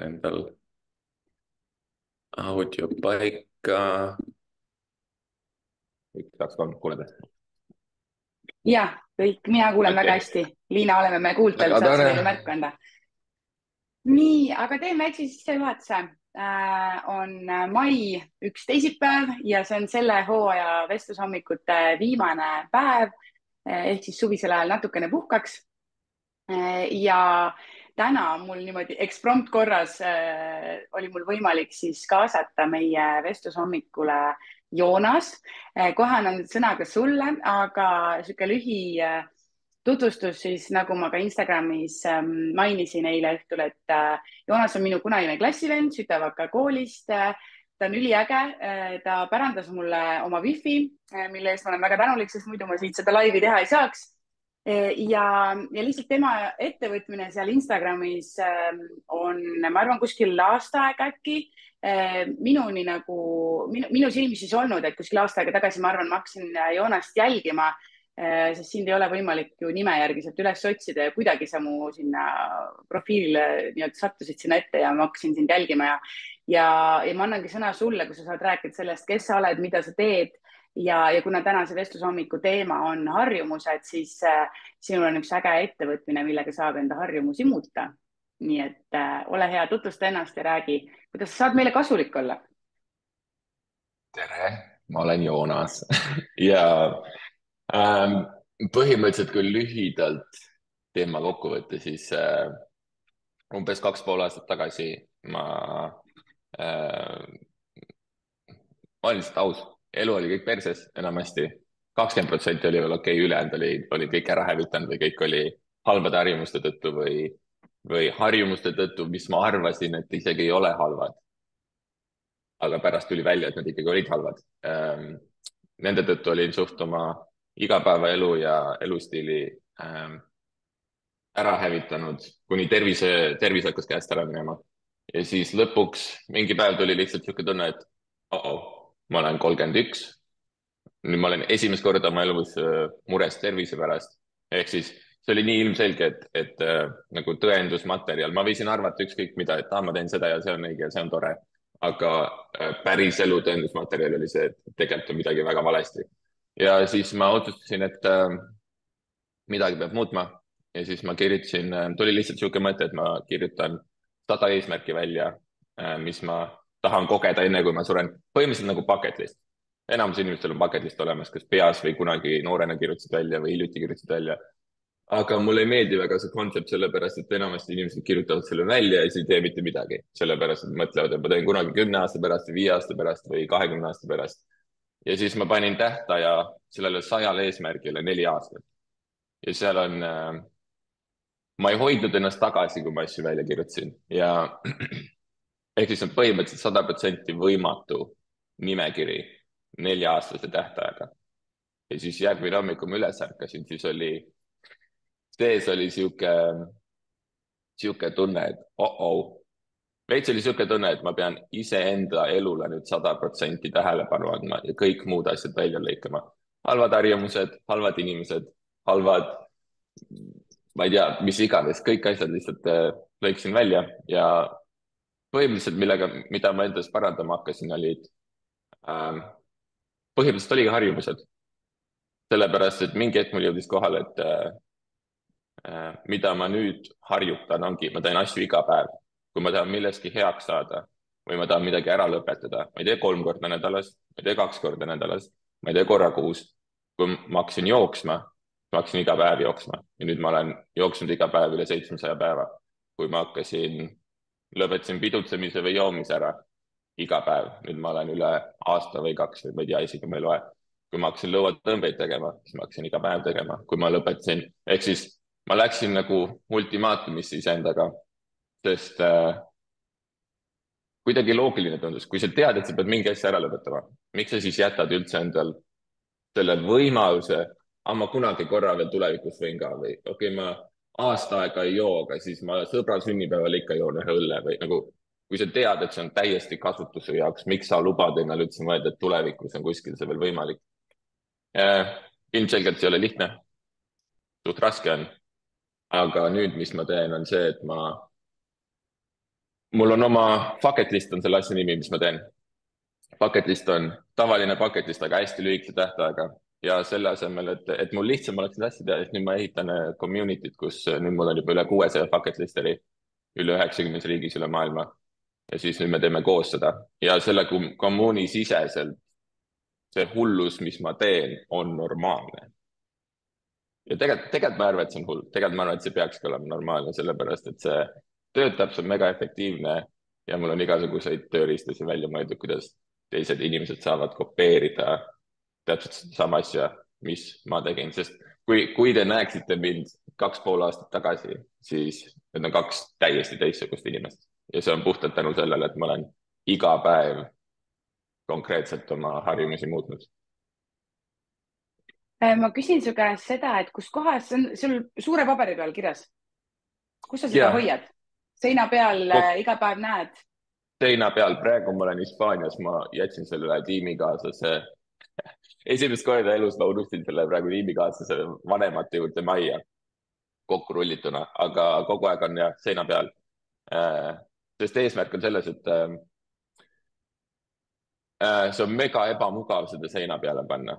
endal audio paika. Üks, kaks, kolm, kuuled? Ja, mina kuulen väga Okei. hästi. Liina, oleme me kuuldel, Väga saad sa tore. meile märku anda? Nii, aga teeme väikse sissejuhatuse. On mai üks teisipäev ja see on selle hooaja vestlushommikute viimane päev. Ehk siis suvisel ajal natukene puhkaks. Ja täna mul niimoodi eksprompt korras oli mul võimalik siis kaasata meie vestlushommikule Joonas. Kohe annan sõna ka sulle, aga sihuke tutvustus siis, nagu ma ka Instagramis mainisin eile õhtul, et Joonas on minu kunagine klassivend Sütevaka koolist. Ta on üliäge, ta pärandas mulle oma wifi, mille eest ma olen väga tänulik, sest muidu ma siit seda laivi teha ei saaks. Ja lihtsalt tema ettevõtmine seal Instagramis on, ma arvan, kuskil aasta aega äkki minuni nagu, minu silmis siis olnud, et kuskil aasta aega tagasi, ma arvan, ma hakkasin Joonast jälgima, sest sind ei ole võimalik ju nime järgi sealt üles otsida ja kuidagi sa mu sinna profiilile nii-öelda sattusid sinna ette ja ma hakkasin sind jälgima ja ma annangi sõna sulle, kui sa saad rääkida sellest, kes sa oled, mida sa teed ja kuna tänase vestluse teema on harjumused, siis sinul on üks äge ettevõtmine, millega saab enda harjumusi muuta. Nii et ole hea, tutvusta ennast ja räägi, kuidas sa saad meile kasulik olla. Tere, ma olen Joonas ja ähm, põhimõtteliselt kui lühidalt teema kokkuvõtte, siis umbes 2,5 aastat tagasi ma äh, ma olin lihtsalt aus, elu oli kõik perses enamasti. 20% oli veel okei, ülejäänud oli kõik ära hävitanud või kõik oli halbade harjumuste tõttu või harjumuste tõttu, mis ma arvasin, et isegi ei ole halvad. Aga pärast tuli välja, et nad ikkagi olid halvad. Nende tõttu olin suht oma igapäevaelu ja elustiili ära hävitanud, kuni tervis hakkas käest ära minema. Ja siis lõpuks mingi päev tuli lihtsalt niisugune tunne, et ma olen 31. Nüüd ma olen esimest korda oma elus mures tervise pärast. Ehk siis see oli nii ilmselge, et nagu tõendusmaterjal. Ma võisin arvata ükskõik mida, et ma teen seda ja see on õige ja see on tore. Aga päris elu tõendusmaterjal oli see, et tegelikult on midagi väga valesti. Ja siis ma otsustasin, et midagi peab muutma. Ja siis ma kirjutasin, tuli lihtsalt niisugune mõte, et ma kirjutan 100 eesmärki välja, mis ma tahan kogeda enne, kui ma suren. Põhimõtteliselt nagu bucket list. Enamus inimestel on bucket list olemas, kas peas või kunagi noorena kirjutasid välja või hiljuti kirjutasid välja. Aga mulle ei meeldi väga see kontsept sellepärast, et enamasti inimesed kirjutavad selle välja ja siis ei tee mitte midagi. Sellepärast, et mõtlevad, et ma teen kunagi 10 aasta pärast või 5 aasta pärast või 20 aasta pärast. Ja siis ma panin tähtaja sellele 100 eesmärgile 4 aastat. Ja seal on, ma ei hoidnud ennast tagasi, kui ma asju välja kirjutasin ja ehk siis on põhimõtteliselt 100% võimatu nimekiri 4-aastase tähtajaga. Ja siis järgmine hommik, kui ma üles ärkasin, siis sees oli sihuke tunne, et veits oli sihuke tunne, et ma pean iseenda elule nüüd 100% tähelepanu andma ja kõik muud asjad välja lõikama. Halvad harjumused, halvad inimesed, halvad, ma ei tea, mis iganes, kõik asjad lihtsalt lõiksin välja ja põhimõtteliselt mida ma endas parandama hakkasin, olid põhimõtteliselt oligi harjumused. Sellepärast, et mingi hetk mul jõudis kohale, et mida ma nüüd harjutan, ma teen asju iga päev. Kui ma tahan milleski heaks saada või ma tahan midagi ära lõpetada, ma ei tee 3 korda nädalas, ma ei tee 2 korda nädalas, ma ei tee korra kuus. Kui ma hakkasin jooksma, ma hakkasin iga päev jooksma ja nüüd ma olen jooksnud iga päev üle 700 päeva. Kui ma lõpetasin pidutsemise või joomise ära iga päev, nüüd ma olen üle aasta või 2 või ma ei tea, isegi ma ei loe. Kui ma hakkasin lõuatõmbeid tegema, siis ma hakkasin iga päev tegema. Kui ma lõpetasin, ehk siis ma läksin nagu ultimaatumisse iseendaga, sest kuidagi loogiline tundus, kui sa tead, et sa pead mingi asja ära lõpetama, miks sa siis jätad üldse endal selle võimaluse, ma kunagi korra veel tulevikus võin ka või ma aasta aega ei joo, aga siis ma sõbra sünnipäeval ikka joon ühe õlle või nagu, kui sa tead, et see on täiesti kasutuse jaoks, miks sa lubad endale üldse mõelda, et tulevikus on kuskil see veel võimalik. Ilmselgelt see ei ole lihtne, suht raske on. Aga nüüd, mis ma teen, on see, et ma mul on oma bucket list on selle asja nimi, mis ma teen. Bucket list on tavaline bucket list, aga hästi lühikese tähtaega. Ja selle asemel, et mul lihtsam oleks seda asja teha, siis nüüd ma ehitan community't, kus nüüd mul on juba üle 600 bucket listeri, üle 90 riigis üle maailma. Ja siis nüüd me teeme koos seda. Ja selle kommuuni siseselt see hullus, mis ma teen, on normaalne. Ja tegelikult ma arvan, et see on hull. Tegelikult ma arvan, et see peakski olema normaalne, sellepärast et see töötab, see on mega efektiivne ja mul on igasuguseid tööriistasid välja mõeldud, kuidas teised inimesed saavad kopeerida täpselt sama asja, mis ma tegin, sest kui te näeksite mind 2,5 aastat tagasi, siis need on 2 täiesti teistsugust inimest ja see on puhtalt tänu sellele, et ma olen iga päev konkreetselt oma harjumusi muutnud. Ma küsin su käest seda, et kus kohas see on sul suure paberi peal kirjas? Kus sa seda hoiad? Seina peal iga päev näed? Seina peal, praegu ma olen Hispaanias, ma jätsin selle tiimikaaslase. Esimest korda elus ma unustasin selle praegu tiimikaaslase vanemate juurde majja kokku rullituna, aga kogu aeg on jah seina peal. Sest eesmärk on selles, et see on mega ebamugav seda seina peale panna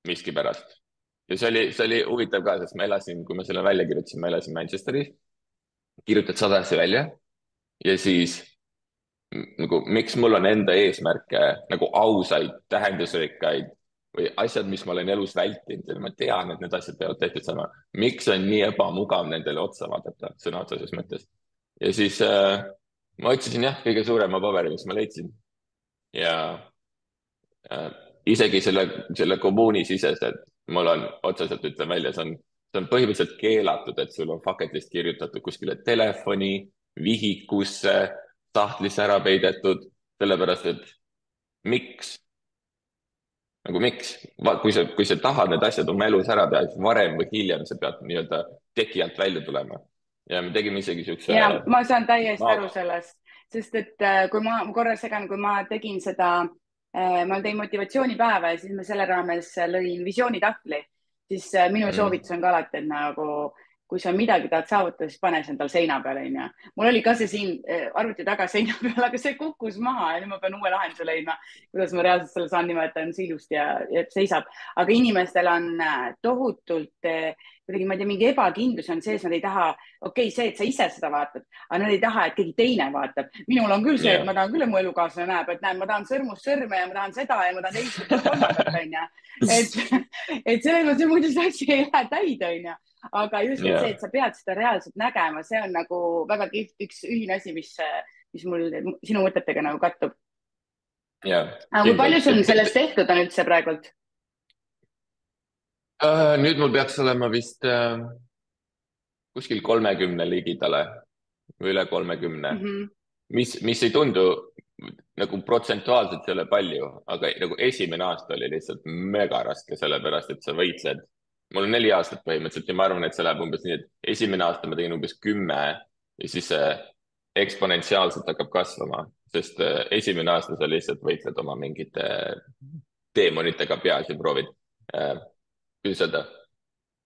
miskipärast. Ja see oli huvitav ka, sest ma elasin, kui ma selle välja kirjutasin, ma elasin Manchesteris, kirjutad 100 asja välja ja siis nagu, miks mul on enda eesmärke nagu ausaid, tähendusrikkaid või asjad, mis ma olen elus vältinud ja ma tean, et need asjad peavad tehtud sama. Miks on nii ebamugav nendele otsa vaadata sõna otseses mõttes? Ja siis ma otsisin jah, kõige suurema paberi, mis ma leidsin ja isegi selle kommuuni sisesed, mul on otseselt ütlen välja, see on põhimõtteliselt keelatud, et sul on bucket list kirjutatud kuskile telefoni, vihikusse, tahtlisse ära peidetud, sellepärast et miks? Nagu miks? Kui sa tahad need asjad oma elus ära teha, siis varem või hiljem sa pead nii-öelda teki alt välja tulema. Ja me tegime isegi siukse... Ja ma saan täiesti aru sellest, sest et kui ma korra segan, kui ma tegin seda, ma tein motivatsioonipäeva ja siis me selle raames lõin visioonitahvli, siis minu soovitus on ka alati, et nagu kui sa midagi tahad saavutada, siis pane see endal seina peale, onju. Mul oli ka see siin arvuti taga seina peal, aga see kukkus maha ja nüüd ma pean uue lahenduse leidma, kuidas ma reaalselt selle saan nimetada, on see ilusti ja seisab. Aga inimestel on tohutult, kuidagi, ma ei tea, mingi ebakindlus on sees, nad ei taha, okei, see, et sa ise seda vaatad, aga nad ei taha, et keegi teine vaatab. Minul on küll see, et ma tahan küll, et mu elukaaslane näeb, et näeb, ma tahan sõrmust sõrme ja ma tahan seda ja ma tahan teist kolmandat, onju. Et selles mõttes muidu see asi ei lähe täide, onju. Aga just see, et sa pead seda reaalselt nägema, see on nagu väga kihvt üks ühine asi, mis mul sinu mõtetega nagu kattub. Aga kui palju sul sellest tehtud on üldse praegult? Nüüd mul peaks olema vist kuskil 30 ligidale või üle 30, mis ei tundu nagu protsentuaalselt ei ole palju, aga nagu esimene aasta oli lihtsalt mega raske, sellepärast et sa võitled. Mul on 4 aastat põhimõtteliselt ja ma arvan, et see läheb umbes nii, et esimene aasta ma tegin umbes 10 ja siis see eksponentsiaalselt hakkab kasvama, sest esimene aasta sa lihtsalt võitled oma mingite teemonitega peas ja proovid. Kuidas öelda?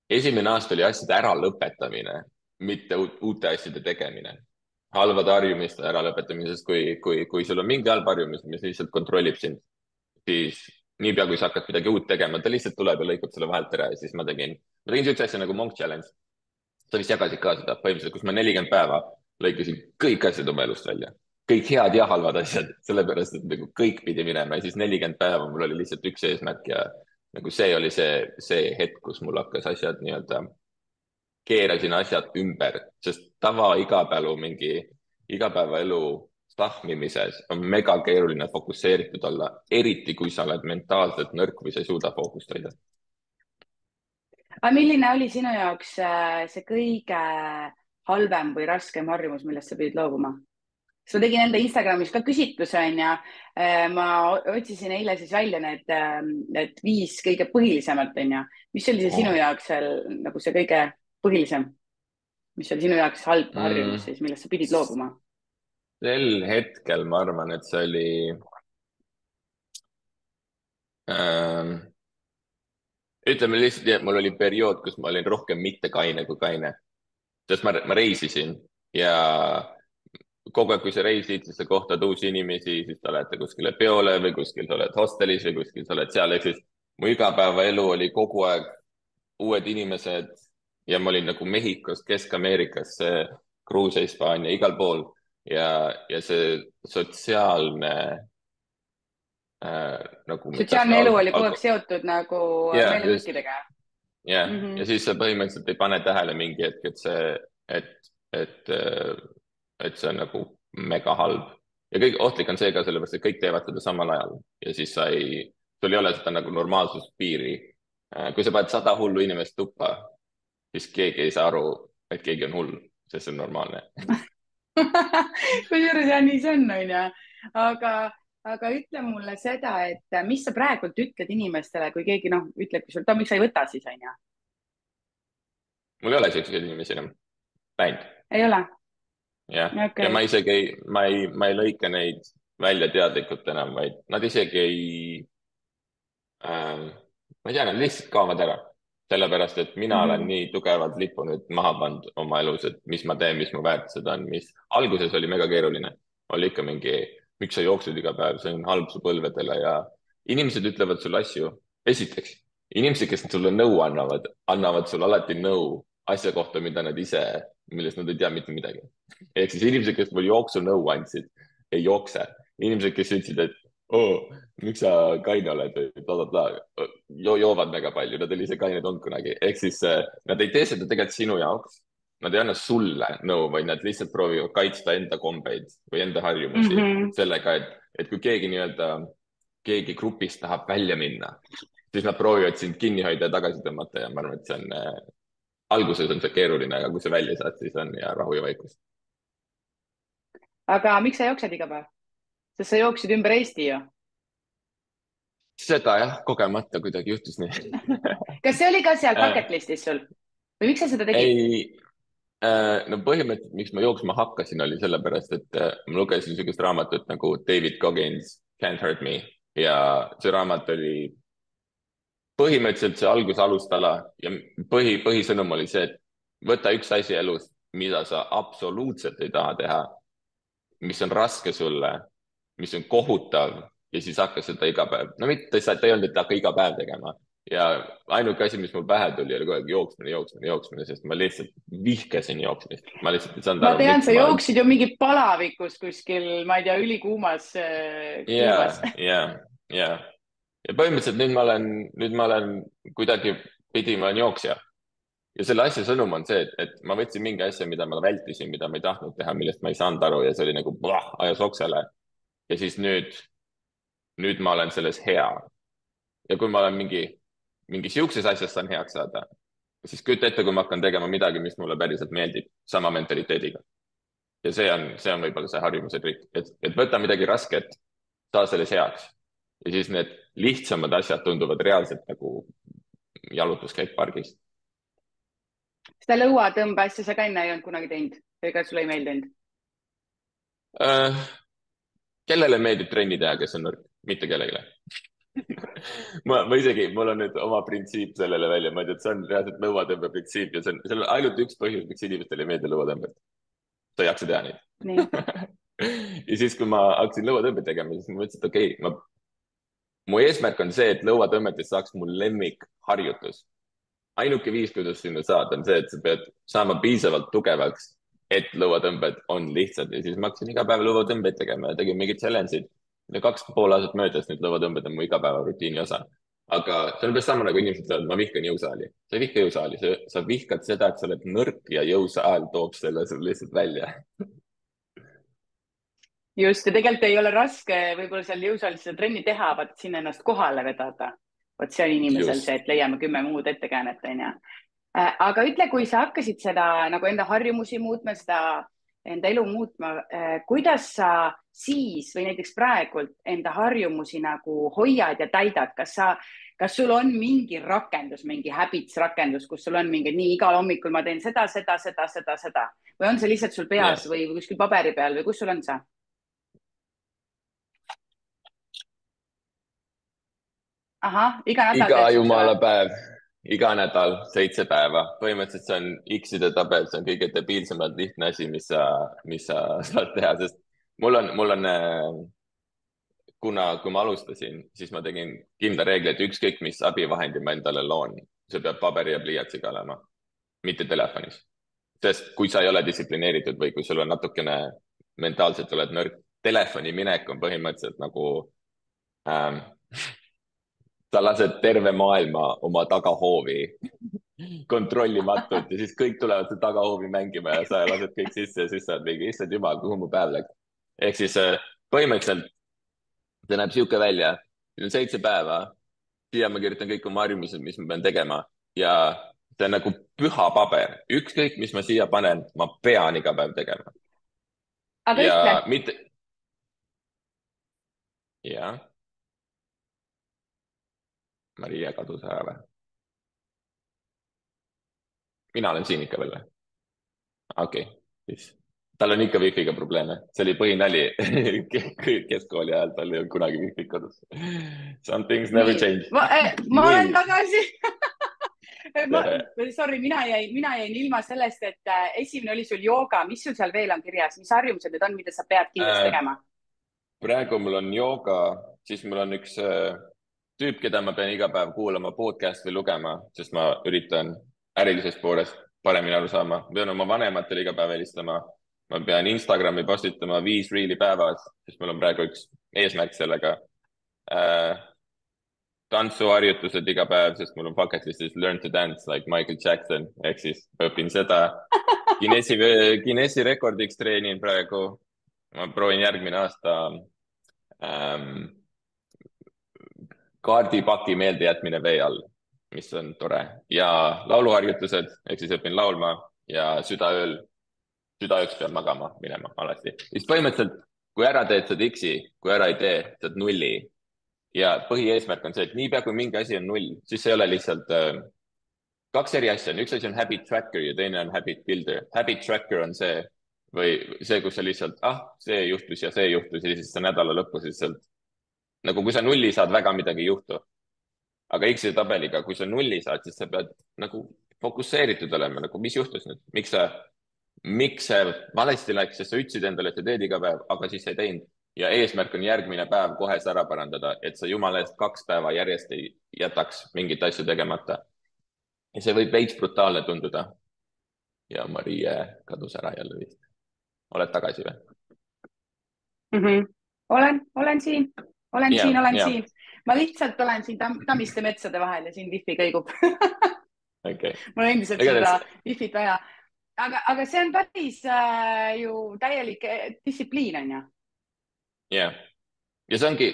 Esimene aasta oli asjade ära lõpetamine, mitte uute asjade tegemine. Halvade harjumiste ära lõpetamine, sest kui sul on mingi halb harjumus, mis lihtsalt kontrollib sind, siis niipea, kui sa hakkad midagi uut tegema, ta lihtsalt tuleb ja lõikab selle vahelt ära ja siis ma tegin siukse asja nagu Monk Challenge. Sa vist jagasid ka seda põhimõtteliselt, kus ma 40 päeva lõikasin kõik asjad oma elust välja. Kõik head ja halvad asjad, sellepärast, et nagu kõik pidi minema ja siis 40 päeva mul oli lihtsalt üks eesmärk ja nagu see oli see hetk, kus mul hakkas asjad nii-öelda, keerasin asjad ümber, sest igapäevaelu tahmimises on mega keeruline fokusseeritud olla, eriti kui sa oled mentaalselt nõrk või sa ei suuda fookust hoida. Aga milline oli sinu jaoks see kõige halvem või raskem harjumus, millest sa pidid loobuma? Ma tegin enda Instagramis ka küsitluse, ja ma otsisin eile siis välja need 5 kõige põhilisemat, ja mis oli see sinu jaoks nagu see kõige põhilisem? Mis oli sinu jaoks halb harjumus siis, millest sa pidid loobuma? Sel hetkel ma arvan, et see oli ütleme lihtsalt, et mul oli periood, kus ma olin rohkem mitte kaine kui kaine, sest ma reisisin ja kogu aeg, kui sa reisid, siis sa kohtad uusi inimesi, siis te olete kuskile peole või kuskil sa oled hostelis või kuskil sa oled seal, ehk siis mu igapäevaelu oli kogu aeg uued inimesed ja ma olin nagu Mehhikost Kesk-Ameerikasse, Gruusia, Hispaania, igal pool ja see sotsiaalne nagu, kuidas sotsiaalne elu oli kogu aeg seotud nagu ja just, meelemürkidega ja, mm. -hmm. ja siis sa põhimõtteliselt ei pane tähele mingi hetk, et et, et, et see on nagu mega halb. Ja kõik ohtlik on see ka sellepärast, et kõik teevad seda samal ajal ja siis sul ei ole seda nagu normaalsuspiiri. Kui sa paned 100 hullu inimest tuppa, siis keegi ei saa aru, et keegi on hull, sest see on normaalne. kusjuures jah, nii see on, onju. aga ütle mulle seda, et mis sa praegult ütled inimestele, kui keegi ütlebki sulle, miks sa ei võta siis, onju? Mul ei ole selliseid inimesi enam läinud. ei ole? jah, okay. ja ma isegi ma ei lõika neid välja teadlikult enam, vaid nad isegi ma ei tea, nad lihtsalt kaovad ära. Sellepärast, et mina olen nii tugevalt lippu nüüd maha pannud oma elus, et mis ma teen, mis mu väärtused on, mis alguses oli mega keeruline. Oli ikka mingi, miks sa jooksed iga päev, see on halb su põlvedele ja inimesed ütlevad sulle asju. Esiteks, inimesed, kes sulle nõu annavad sulle alati nõu asja kohta, mida nad ise, millest nad ei tea mitte midagi. Ehk siis inimesed, kes mul jooksunõu andsid, ei jookse. Inimesed, kes ütlesid, et miks sa kaine oled või joovad väga palju, nad oli ise kained olnud kunagi. Ehk siis nad ei tee seda tegelikult sinu jaoks. Nad ei anna sulle nõu, vaid nad lihtsalt proovivad kaitsta enda kombeid või enda harjumusi sellega, et kui keegi grupist tahab välja minna, siis nad proovivad sind kinni hoida ja tagasi tõmmata ja ma arvan, et see on alguses on see keeruline, aga kui sa välja saad, siis on ja rahu ja vaikus. Aga miks sa jooksed iga päev? Sest sa jooksid ümber Eesti ju. Seda jah, kogemata kuidagi juhtus nii. Kas see oli ka seal bucket listis sul? Või miks sa seda tegid? No põhimõtteliselt, miks ma jooksma hakkasin, oli sellepärast, et ma lugesin sellist raamatut nagu David Goggins Can't Hurt Me ja see raamat oli põhimõtteliselt see alustala ja põhisõnum oli see, et võta üks asi elus, mida sa absoluutselt ei taha teha, mis on raske sulle, mis on kohutav ja siis hakka seda iga päev. No mitte, ta ei olnud, et hakka iga päev tegema ja ainuke asi, mis mul pähe tuli, oli kogu aeg jooksmine, sest ma lihtsalt vihkasin jooksmist. Ma lihtsalt ei saanud aru. Ma tean, sa jooksid ju mingi palavikus kuskil, ma ei tea, ülikuumas kliimas. Ja põhimõtteliselt nüüd ma olen kuidagipidi, ma olen jooksja. Ja selle asja sõnum on see, et ma võtsin mingi asja, mida ma vältisin, mida ma ei tahtnud teha, millest ma ei saanud aru ja see oli nagu ajas oksele. Ja siis nüüd ma olen selles hea. Ja kui ma olen mingi siukses asjas saan heaks saada, siis kujuta ette, kui ma hakkan tegema midagi, mis mulle päriselt meeldib, sama mentaliteediga. Ja see on võib-olla see harjumuse trikk, et võta midagi rasket, saa selles heaks. Ja siis need lihtsamad asjad tunduvad reaalselt nagu jalutuskäik pargis. Seda lõuatõmbe asja sa ka enne ei olnud kunagi teinud või ka sulle ei meeldinud? Kellele meeldib trenni teha, kes on nõrk? Mitte kellelegi. mul on nüüd oma printsiip sellele välja, ma ei tea, et see on reaalselt lõuatõmbe printsiip ja see on ainult üks põhjus, miks inimestele ei meeldi lõuatõmbed. Sa ei jaksa teha neid. Ja siis, kui ma hakkasin lõuatõmbed tegema, siis ma mõtlesin, et okei, mu eesmärk on see, et lõuatõmmetest saaks mul lemmikharjutus. Ainuke viis, kuidas sinna saada, on see, et sa pead saama piisavalt tugevaks, et lõuatõmbed on lihtsad ja siis ma hakkasin iga päev lõuatõmbeid tegema ja tegin mingid challenge'id. 2,5 aastat möödas, nüüd lõuatõmbed on mu igapäeva rutiini osa. Aga see on umbes sama nagu inimesed ütlevad, ma vihkan jõusaali. Sa ei vihka jõusaali, sa vihkad seda, et sa oled nõrk ja jõusaal toob selle sul lihtsalt välja. Just, ja tegelikult ei ole raske võib-olla seal jõusaalis seda trenni teha, vaat sinna ennast kohale vedada. Vot see on inimesel see, et leiame 10 muud ettekäänet, onju. Aga ütle, kui sa hakkasid seda nagu enda harjumusi muutma, seda enda elu muutma, kuidas sa siis või näiteks praegult enda harjumusi nagu hoiad ja täidad? Kas sul on mingi rakendus, mingi habits rakendus, kus sul on mingi, nii igal hommikul ma teen seda või on see lihtsalt sul peas või kuskil paberi peal või kus sul on see? Ahah, iga nädal. Iga jumala päev. iga nädal 7 päeva, põhimõtteliselt see on X-ide tabel, see on kõige debiilsemalt lihtne asi, mis sa saad teha, sest mul on kui ma alustasin, siis ma tegin kindla reegli, et ükskõik mis abivahendi ma endale loon, see peab paberi ja pliiatsiga olema, mitte telefonis. Sest kui sa ei ole distsiplineeritud või kui sul on natukene mentaalselt oled nõrk, telefoni minek on põhimõtteliselt nagu ähm, sa lased terve maailma oma tagahoovi kontrollimatult ja siis kõik tulevad su tagahoovi mängima ja sa lased kõik sisse ja siis sa oled mingi, issand jumal, kuhu mu päev läks. Ehk siis põhimõtteliselt see näeb sihuke välja, meil on 7 päeva, siia ma kirjutan kõik oma harjumused, mis ma pean tegema ja see on nagu püha paber, ükskõik, mis ma siia panen, ma pean iga päev tegema. aga Ja ütle, mitte, jah, Maria kadus ära või? Mina olen siin ikka veel või? Okei, siis tal on ikka wifi'ga probleeme, see oli põhinali keskkooli ajal, tal ei olnud kunagi wifi kodus. Some things never nii, change. ma olen Nii, tagasi ma, tere. sorry, mina jäin ilma sellest, et esimene oli sul jooga, mis sul seal veel on kirjas, mis harjumused need on, mida sa pead kindlasti tegema? Praegu mul on jooga, siis mul on üks tüüp, keda ma pean iga päev kuulama podcast'i lugema, sest ma üritan ärilisest poolest paremini aru saama. Ma pean oma vanematele iga päev helistama. Ma pean Instagrami postitama 5 reeli päevas, sest mul on praegu üks eesmärk sellega. Tantsuharjutused iga päev, sest mul on bucket listis learn to dance like Michael Jackson, ehk siis õpin seda. Guinessi rekordiks treenin praegu. Ma proovin järgmine aasta kaardipaki meeldejätmine vee all, mis on tore ja lauluharjutused, ehk siis õpin laulma ja südaööks pean magama minema alati. Siis põhimõtteliselt, kui ära teed, saad X-i, kui ära ei tee, saad nulli. Ja põhieesmärk on see, et niipea kui mingi asi on null, siis see ei ole lihtsalt kaks eri asja. Üks asi on habit tracker ja teine on habit builder. Habit tracker on see või see, kus sa lihtsalt, see juhtus ja siis sa nädala lõpus lihtsalt nagu kui sa nulli saad, väga midagi ei juhtu. Aga X-i tabeliga, kui sa nulli saad, siis sa pead nagu fokusseeritud olema, nagu mis juhtus nüüd, miks see valesti läks, sest sa ütlesid endale, et sa teed iga päev, aga siis sa ei teinud. Ja eesmärk on järgmine päev kohe see ära parandada, et sa jumala eest 2 päeva järjest ei jätaks mingit asju tegemata. Ja see võib veits brutaalne tunduda. Ja Marie kadus ära jälle vist. Oled tagasi või? Olen siin, olen Ja. siin. Ma lihtsalt olen siin Tammiste metsade vahel ja siin wifi kõigub. Okay. Mul on endiselt seda wifi't vaja. Aga see on päris ju täielik distsipliin, on ju? Ja see ongi,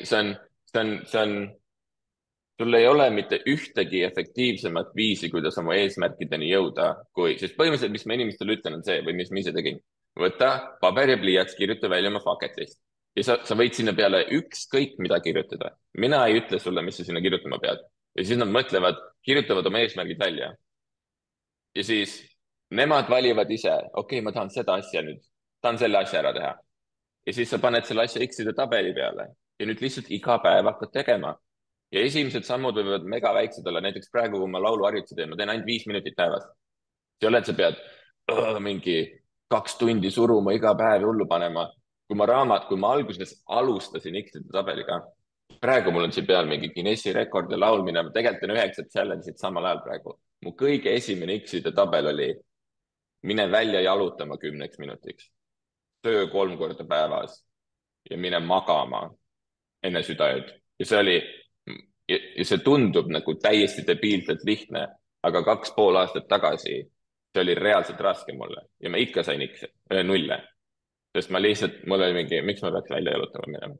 sul ei ole mitte ühtegi efektiivsemat viisi, kuidas oma eesmärkideni jõuda, sest põhimõtteliselt, mis ma inimestele ütlen, on see või mis ma ise tegin. Võta paber ja pliiats, kirjuta välja oma bucket list. Ja sa võid sinna peale ükskõik mida kirjutada. Mina ei ütle sulle, mis sa sinna kirjutama pead. Ja siis nad kirjutavad oma eesmärgid välja. Ja siis nemad valivad ise, okei, ma tahan seda asja nüüd, tahan selle asja ära teha. Ja siis sa paned selle asja X-ide tabeli peale ja nüüd lihtsalt iga päev hakkad tegema. Ja esimesed sammud võivad mega väiksed olla, näiteks praegu, kui ma lauluharjutuse teen, ma teen ainult 5 minutit päevas. See ei ole, et sa pead mingi 2 tundi suruma iga päev hullu panema. Kui ma alguses alustasin X-ide tabeliga, praegu mul on siin peal mingi Guinessi rekord ja laulmine, ma tegelikult on 9 challenge'it samal ajal praegu. Mu kõige esimene X-ide tabel oli mine välja jalutama 10 minutiks. Töö 3 korda päevas ja mine magama enne südaööd. Ja see tundub nagu täiesti debiilselt lihtne, aga 2,5 aastat tagasi see oli reaalselt raske mulle ja ma ikka sain nulle. Sest ma lihtsalt, mul oli mingi, miks ma peaks välja jalutama minema?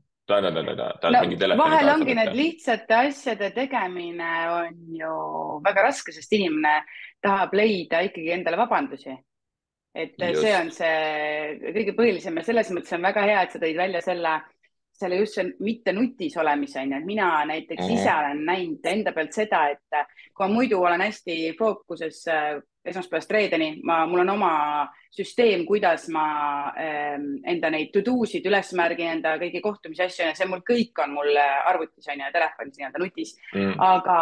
Vahel ongi need lihtsate asjade tegemine on ju väga raske, sest inimene tahab leida ikkagi endale vabandusi. Et see on see kõige põhilisem ja selles mõttes on väga hea, et sa tõid välja selle just see mitte nutis olemise, on ju. Mina näiteks ise olen näinud enda pealt seda, et kui ma muidu olen hästi fookuses esmaspäevast reedeni, mul on oma süsteem, kuidas ma enda neid to do'sid üles märgin, enda kõigi kohtumise asju ja see mul kõik on mul arvutis on ju, telefonis nii-öelda nutis. Aga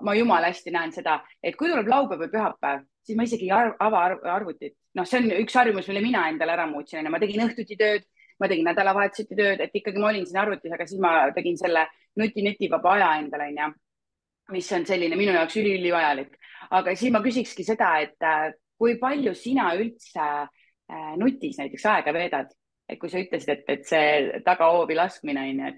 ma jumala hästi näen seda, et kui tuleb laupäev või pühapäev, siis ma isegi ei ava arvutit. Noh, see on üks harjumus, mille mina endale ära muutsin. Ma tegin õhtuti tööd, ma tegin nädalavahetuseti tööd, et ikkagi ma olin siin arvutis, aga siis ma tegin selle nutivaba aja endale, on ju, mis on selline minu jaoks ülivajalik. Aga siis ma küsikski seda, et kui palju sina üldse nutis näiteks aega veedad? Et kui sa ütlesid, et see tagahoovi laskmine on, et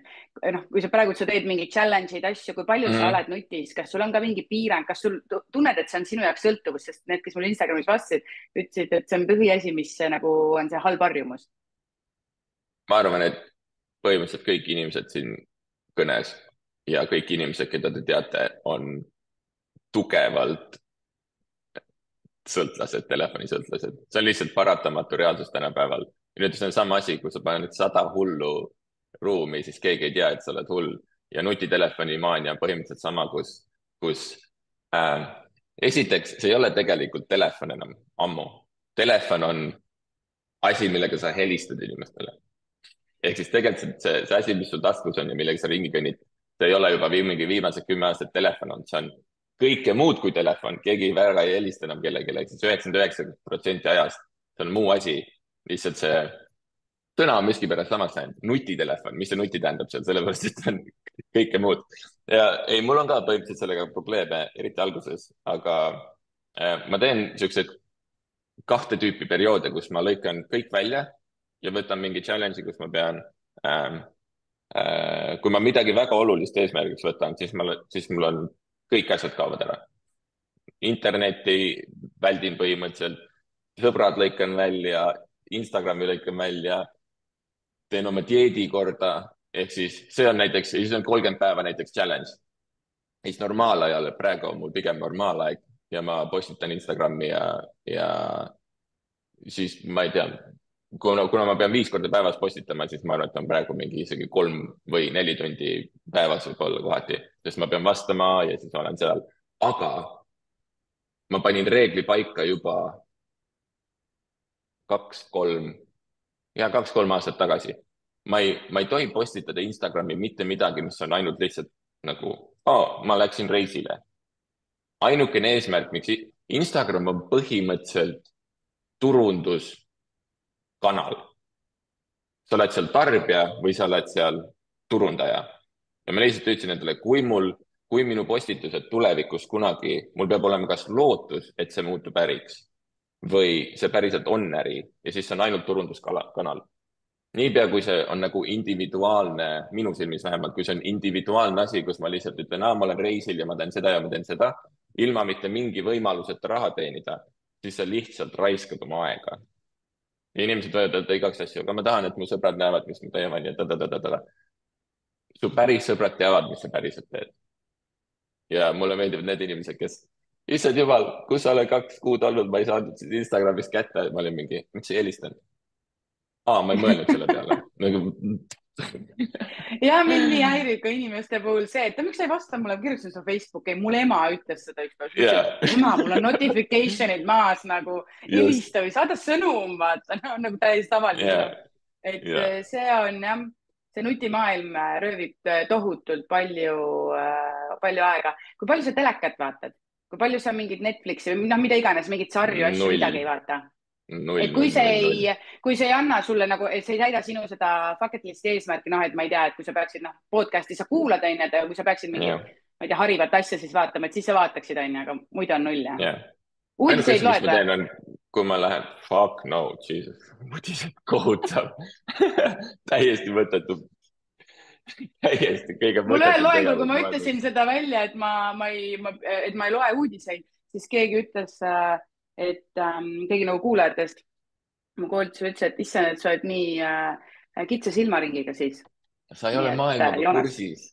noh, kui sa praegu teed mingeid challenge'id asju, kui palju sa oled nutis, kas sul on ka mingi piirang, kas sul tunned, et see on sinu jaoks sõltuvus, sest need, kes mul Instagramis vastasid, ütlesid, et see on põhiasi, mis nagu on see halb harjumus. Ma arvan, et põhimõtteliselt kõik inimesed siin kõnes ja kõik inimesed, keda te teate, on tugevalt sõltlased, telefonisõltlased. See on lihtsalt paratamatu reaalsus tänapäeval. Ja nüüd see on sama asi, kui sa paned 100 hullu ruumi, siis keegi ei tea, et sa oled hull. Ja nutitelefoni maania on põhimõtteliselt sama, kus esiteks, see ei ole tegelikult telefon enam ammu. Telefon on asi, millega sa helistad inimestele. Ehk siis tegelikult see asi, mis sul taskus on ja millega sa ringi kõnnid, see ei ole juba viimased 10 aastat telefon on, see on kõike muud kui telefon, keegi väga ei helista enam kellelegi, siis 99% ajast, see on muu asi, lihtsalt see sõna on miskipärast samast läinud, nutitelefon, mis see nuti tähendab seal, sellepärast, et on kõike muud. Ja ei, mul on ka põhimõtteliselt sellega probleeme, eriti alguses, aga ma teen siuksed 2 tüüpi perioode, kus ma lõikan kõik välja ja võtan mingi challenge'i, kus ma pean kui ma midagi väga olulist eesmärgiks võtan, siis mul on kõik asjad kaovad ära. Interneti väldin põhimõtteliselt, sõbrad lõikan välja, Instagrami lõikan välja, teen oma dieedi korda, ehk siis see on näiteks, siis on 30 päeva näiteks challenge. Siis normaalajal, praegu on mul pigem normaalaeg ja ma postitan Instagrami ja siis ma ei tea, kuna ma pean 5 korda päevas postitama, siis ma arvan, et on praegu mingi isegi 3 või 4 tundi päevas võib-olla kohati, sest ma pean vastama ja siis ma olen seal. Aga ma panin reegli paika juba 2-3 aastat tagasi. Ma ei tohi postitada Instagrami mitte midagi, mis on ainult lihtsalt nagu, ma läksin reisile. Ainukene eesmärk, miks Instagram on põhimõtteliselt turundus kanal. Sa oled seal tarbija või sa oled seal turundaja. Ja ma lihtsalt ütlesin endale, kui minu postitused tulevikus kunagi, mul peab olema kas lootus, et see muutub äriks või see päriselt on äri ja siis see on ainult turunduskanal. Niipea, kui see on nagu individuaalne, minu silmis vähemalt, kui see on individuaalne asi, kus ma lihtsalt ütlen, ma olen reisil ja ma teen seda ja ma teen seda, ilma mitte mingi võimaluseta raha teenida, siis sa lihtsalt raiskad oma aega. Ja inimesed võivad öelda igaks asju, aga ma tahan, et mu sõbrad näevad, mis ma teevad ja Su päris sõbrad teavad, mis sa päriselt teed. Ja mulle meeldivad need inimesed, kes issand jumal, kus sa oled 2 kuud olnud, ma ei saanud siis Instagramis kätte, ma olin mingi, miks ei helistanud? Ma ei mõelnud selle peale. Ja mind nii häirib ka inimeste puhul see, et miks sa ei vasta mulle, kirjutasin seda Facebooki, mul ema ütles seda ükspäev. Ema, mul on notification'id maas nagu helista või saada sõnum, vaata, nagu täiesti tavaline. Et see on jah, see nutimaailm röövib tohutult palju aega. Kui palju sa telekat vaatad? Kui palju sa mingid Netflixi või mida iganes, mingid sarju, asju, midagi ei vaata? Et kui see ei anna sulle nagu, et see ei täida sinu seda bucket listi eesmärki, et ma ei tea, et kui sa peaksid podcast'i sa kuulad, kui sa peaksid mingi, ma ei tea, harivat asja siis vaatama, et siis sa vaataksid, aga muidu on null. Uudiseid loed või? Kui ma lähen, fuck no, Jesus, uudised kohutav. Täiesti mõttetu. Täiesti kõige mõttetu. Mul ühel loengul, kui ma ütlesin seda välja, et ma ei loe uudiseid, siis keegi ütles, et keegi nagu kuulajatest mu koolitusel ütles, et issand, et sa oled nii kitsa silmaringiga siis. Sa ei ole maailmaga kursis.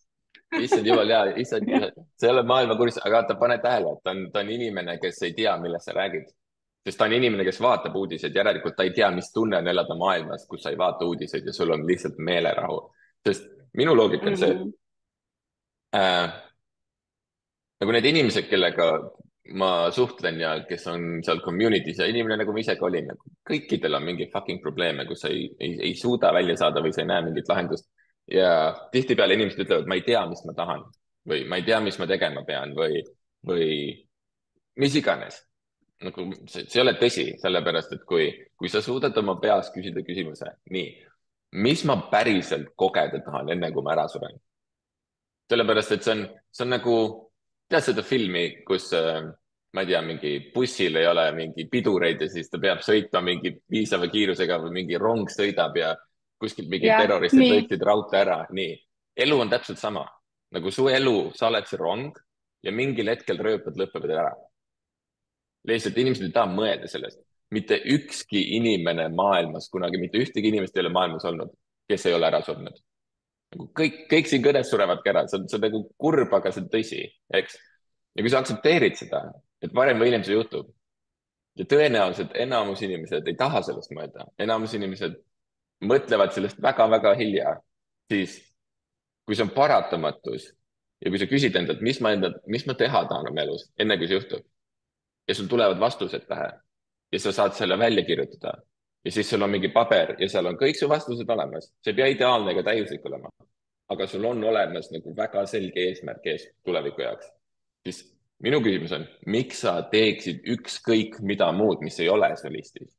Issand jumal, sa ei ole maailma kursis, aga ta pane tähele, et ta on inimene, kes ei tea, millest sa räägid. Sest ta on inimene, kes vaatab uudiseid, järelikult ta ei tea, mis tunne on elada maailmas, kus sa ei vaata uudiseid ja sul on lihtsalt meelerahu. Sest minu loogika on see, nagu need inimesed, kellega ma suhtlen ja kes on seal community's ja inimene nagu ma ise ka olin, nagu kõikidel on mingi fucking probleeme, kus sa ei suuda välja saada või sa ei näe mingit lahendust. ja tihtipeale inimesed ütlevad, ma ei tea, mis ma tahan või ma ei tea, mis ma tegema pean või mis iganes. Nagu see ei ole tõsi, sellepärast et kui sa suudad oma peas küsida küsimuse, nii, mis ma päriselt kogeda tahan, enne kui ma ära suren. sellepärast, et see on nagu, tead seda filmi, kus ma ei tea, mingi bussil ei ole mingi pidureid ja siis ta peab sõitma mingi piisava kiirusega või mingi rong sõidab ja kuskilt mingid jah, terroristid nii. lõikasid raudtee ära. nii, elu on täpselt sama nagu su elu, sa oled see rong ja mingil hetkel rööpad lõpevad ära. lihtsalt inimesed ei taha mõelda sellest. mitte ükski inimene maailmas kunagi, mitte ühtegi inimest ei ole maailmas olnud, kes ei ole ära surnud. Nagu kõik siin kõnes surevadki ära, see on nagu kurb, aga see on tõsi, eks. ja kui sa aktsepteerid seda, et varem või hiljem see juhtub ja tõenäoliselt enamus inimesed ei taha sellest mõelda, enamus inimesed mõtlevad sellest väga-väga hilja, siis kui see on paratamatus ja kui sa küsid endalt, mis ma teha tahan oma elus, enne kui see juhtub ja sul tulevad vastused pähe ja sa saad selle välja kirjutada ja siis sul on mingi paber ja seal on kõik su vastused olemas, see ei pea ideaalne ega täiuslik olema, aga sul on olemas nagu väga selge eesmärk ees tuleviku jaoks, siis minu küsimus on, miks sa teeksid ükskõik mida muud, mis ei ole su listis?